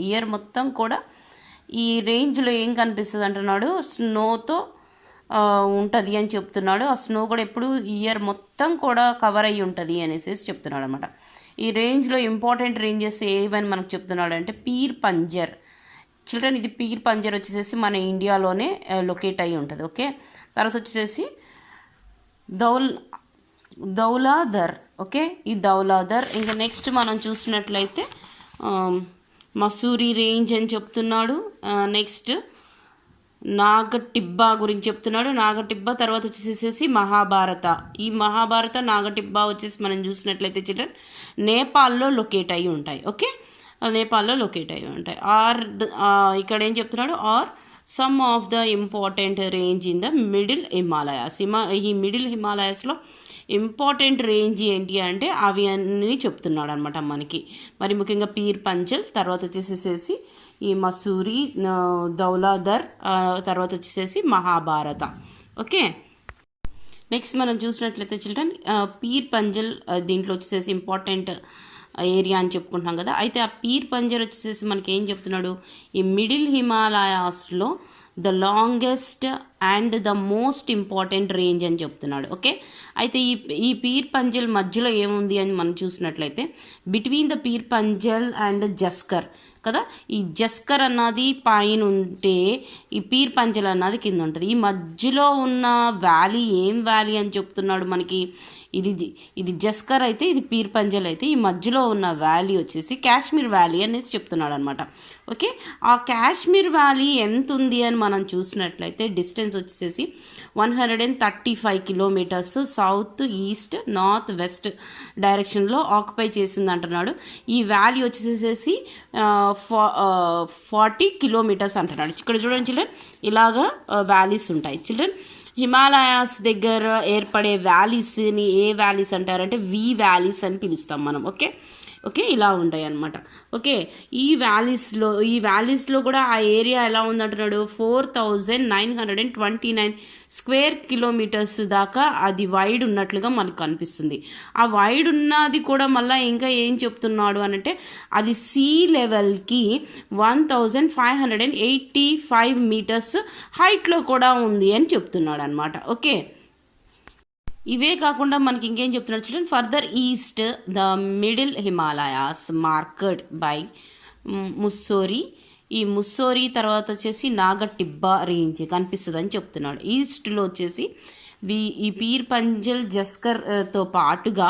Speaker 1: year మొత్తం కూడా ఈ రేంజ్లో ఏం కనిపిస్తుంది అంటున్నాడు? స్నోతో ఉంటుంది అని చెప్తున్నాడు. ఆ స్నో కూడా ఎప్పుడు ఇయర్ మొత్తం కూడా కవర్ అయ్యి ఉంటుంది అనేసి చెప్తున్నాడు అనమాట. ఈ రేంజ్లో ఇంపార్టెంట్ రేంజెస్ ఏవని మనకు చెప్తున్నాడు అంటే పీర్ పంజర్. చిల్డ్రన్, ఇది పీర్ పంజర్ వచ్చేసేసి మన ఇండియాలోనే లొకేట్ అయ్యి ఉంటుంది. ఓకే, తర్వాత వచ్చేసి దౌలాధర్. ఓకే, ఈ దౌలాధర్. ఇంకా నెక్స్ట్ మనం చూసినట్లయితే మసూరి రేంజ్ అని చెప్తున్నాడు. నెక్స్ట్ నాగటిబ్బా గురించి చెప్తున్నాడు. నాగటిబ్బా తర్వాత వచ్చేసేసి మహాభారత. ఈ మహాభారత నాగటిబ్బా వచ్చేసి మనం చూసినట్లయితే చిల్డ్రన్ నేపాల్లో లొకేట్ అయ్యి ఉంటాయి. ఓకే, నేపాల్లో లొకేట్ అయ్యి ఉంటాయి. ఇక్కడ ఏం చెప్తున్నాడు? Are some of the important range in the middle Himalayas. ఈ మిడిల్ హిమాలయాస్లో ఇంపార్టెంట్ రేంజ్ ఏంటి అంటే అవి అన్నీ చెప్తున్నాడు అనమాట మనకి. మరి ముఖ్యంగా పీర్ పంచల్, తర్వాత వచ్చేసేసి ఈ మసూరి, దౌలాధర్, తర్వాత వచ్చేసేసి మహాభారత. ఓకే, నెక్స్ట్ మనం చూసినట్లయితే చిల్డ్రన్ పీర్ పంజల్ దీంట్లో వచ్చేసేసి ఇంపార్టెంట్ ఏరియా అని చెప్పుకుంటున్నాం కదా. అయితే ఆ పీర్ పంజర్ వచ్చేసేసి మనకి ఏం చెప్తున్నాడు? ఈ మిడిల్ హిమాలయాస్లో the longest and the most important range అని చెప్తున్నాడు. ఓకే, అయితే ఈ పీర్ పంజల్ మధ్యలో ఏముంది అని మనం చూసినట్లయితే between the peer Panjal and Zanskar కదా. ఈ జస్కర్ అన్నది పైన ఉంటే ఈ పీర్ పంజల్ అన్నది కింద ఉంటుంది. ఈ మధ్యలో ఉన్న వ్యాలీ ఏం వ్యాలీ అని చెప్తున్నాడు మనకి? ఇది జస్కర్ అయితే ఇది పీర్ పంజల్ అయితే ఈ మధ్యలో ఉన్న వ్యాలీ వచ్చేసి కాశ్మీర్ వ్యాలీ అనేసి చెప్తున్నాడు అనమాట. ఓకే, ఆ కాశ్మీర్ వ్యాలీ ఎంత ఉంది అని మనం చూసినట్లయితే డిస్టెన్స్ వచ్చేసి 135 kilometres south east north west డైరెక్షన్లో ఆక్యుపై చేసింది అంటున్నాడు. ఈ వ్యాలీ వచ్చేసేసి 40 కిలోమీటర్స్ అంటున్నాడు. ఇక్కడ చూడండి చిల్డ్రన్, ఇలాగా వ్యాలీస్ ఉంటాయి చిల్డ్రన్. హిమాలయాస్ దగ్గర ఏర్పడే వ్యాలీస్ని ఏ వ్యాలీస్ అంటారంటే వి వ్యాలీస్ అని పిలుస్తాం మనం. ఓకే, ఇలా ఉంటాయి అన్నమాట. ఓకే, ఈ వ్యాలీస్లో కూడా ఆ ఏరియా ఎలా ఉందంటున్నాడు? 4929 స్క్వేర్ కిలోమీటర్స్ దాకా అది వైడ్ ఉన్నట్లుగా మనకు కనిపిస్తుంది. ఆ వైడ్ ఉన్నది కూడా మళ్ళీ ఇంకా ఏం చెప్తున్నాడు అనంటే అది సీ లెవెల్కి 1585 మీటర్స్ హైట్లో కూడా ఉంది అని చెప్తున్నాడు అనమాట. ఓకే, ఇవే కాకుండా మనకి ఇంకేం చెప్తున్నాడు చూడండి? Further east the middle Himalayas marked by Mussoorie, ఈ ముస్సోరీ తర్వాత వచ్చేసి నాగటిబ్బా రేంజ్ కనిపిస్తుందని చెప్తున్నాడు. ఈస్ట్లో వచ్చేసి ఈ పీర్ పంజల్ జస్కర్తో పాటుగా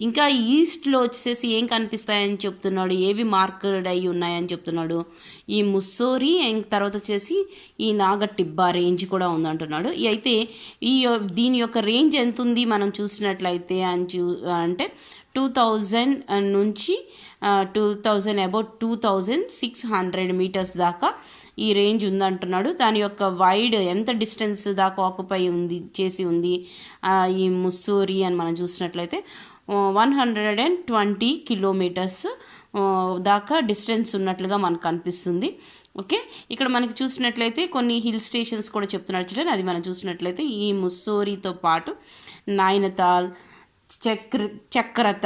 Speaker 1: ఇంకా ఈస్ట్లో వచ్చేసి ఏం కనిపిస్తాయని చెప్తున్నాడు, ఏవి మార్కెడ్ అయి ఉన్నాయని చెప్తున్నాడు, ఈ ముస్సోరీ తర్వాత వచ్చేసి ఈ నాగటిబ్బా రేంజ్ కూడా ఉందంటున్నాడు. అయితే దీని యొక్క రేంజ్ ఎంత ఉంది మనం చూసినట్లయితే అంటే 2000 నుంచి 2600 మీటర్స్ దాకా ఈ రేంజ్ ఉందంటున్నాడు. దాని యొక్క వైడ్ ఎంత డిస్టెన్స్ దాకా ఆక్యుపై చేసి ఉంది ఈ ముస్సోరీ అని మనం చూసినట్లయితే 120 కిలోమీటర్స్ దాకా డిస్టెన్స్ ఉన్నట్లుగా మనకు కనిపిస్తుంది. ఓకే, ఇక్కడ మనకి చూసినట్లయితే కొన్ని హిల్ స్టేషన్స్ కూడా చెప్తున్నాడు చూడండి. అది మనం చూసినట్లయితే ఈ ముస్సోరీతో పాటు నైనతాల్, చక్రత,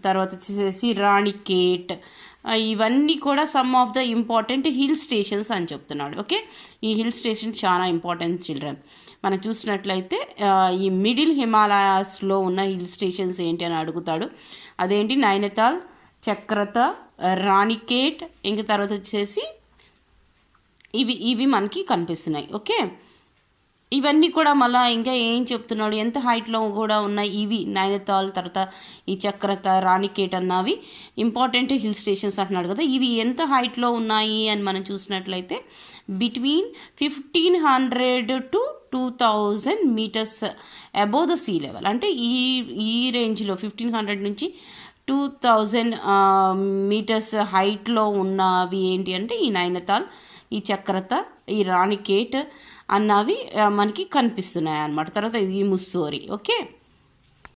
Speaker 1: తర్వాత వచ్చేసి రాణికేట్, ఇవన్నీ కూడా some of the important hill stations అని చెప్తున్నాడు. ఓకే, ఈ హిల్ స్టేషన్స్ చాలా ఇంపార్టెంట్ చిల్డ్రన్. మనం చూసినట్లయితే ఈ మిడిల్ హిమాలయాస్లో ఉన్న హిల్ స్టేషన్స్ ఏంటి అని అడుగుతాడు. అదేంటి, నైనితాల్, చక్రత, రాణికేట్, ఇంక తర్వాత వచ్చేసి ఇవి మనకి కనిపిస్తున్నాయి. ఓకే, ఇవన్నీ కూడా మళ్ళీ ఇంకా ఏం చెప్తున్నాడు, ఎంత హైట్లో కూడా ఉన్నాయి ఇవి నైనితాల్, తర్వాత ఈ చక్రత, రాణికేట్ అన్నవి ఇంపార్టెంట్ హిల్ స్టేషన్స్ అంటున్నాడు కదా. ఇవి ఎంత హైట్లో ఉన్నాయి అని మనం చూసినట్లయితే between 1500 to 2000 meters above the sea level. అంటే ఈ రేంజ్లో 1500 నుంచి 2000 మీటర్స్ హైట్లో ఉన్నవి ఏంటి అంటే ఈ నైనితాల్, ఈ చక్రత, ఈ రాణికేట్ అన్నవి మనకి కనిపిస్తున్నాయి అన్నమాట. తర్వాత ఇది ముస్సోరీ. ఓకే.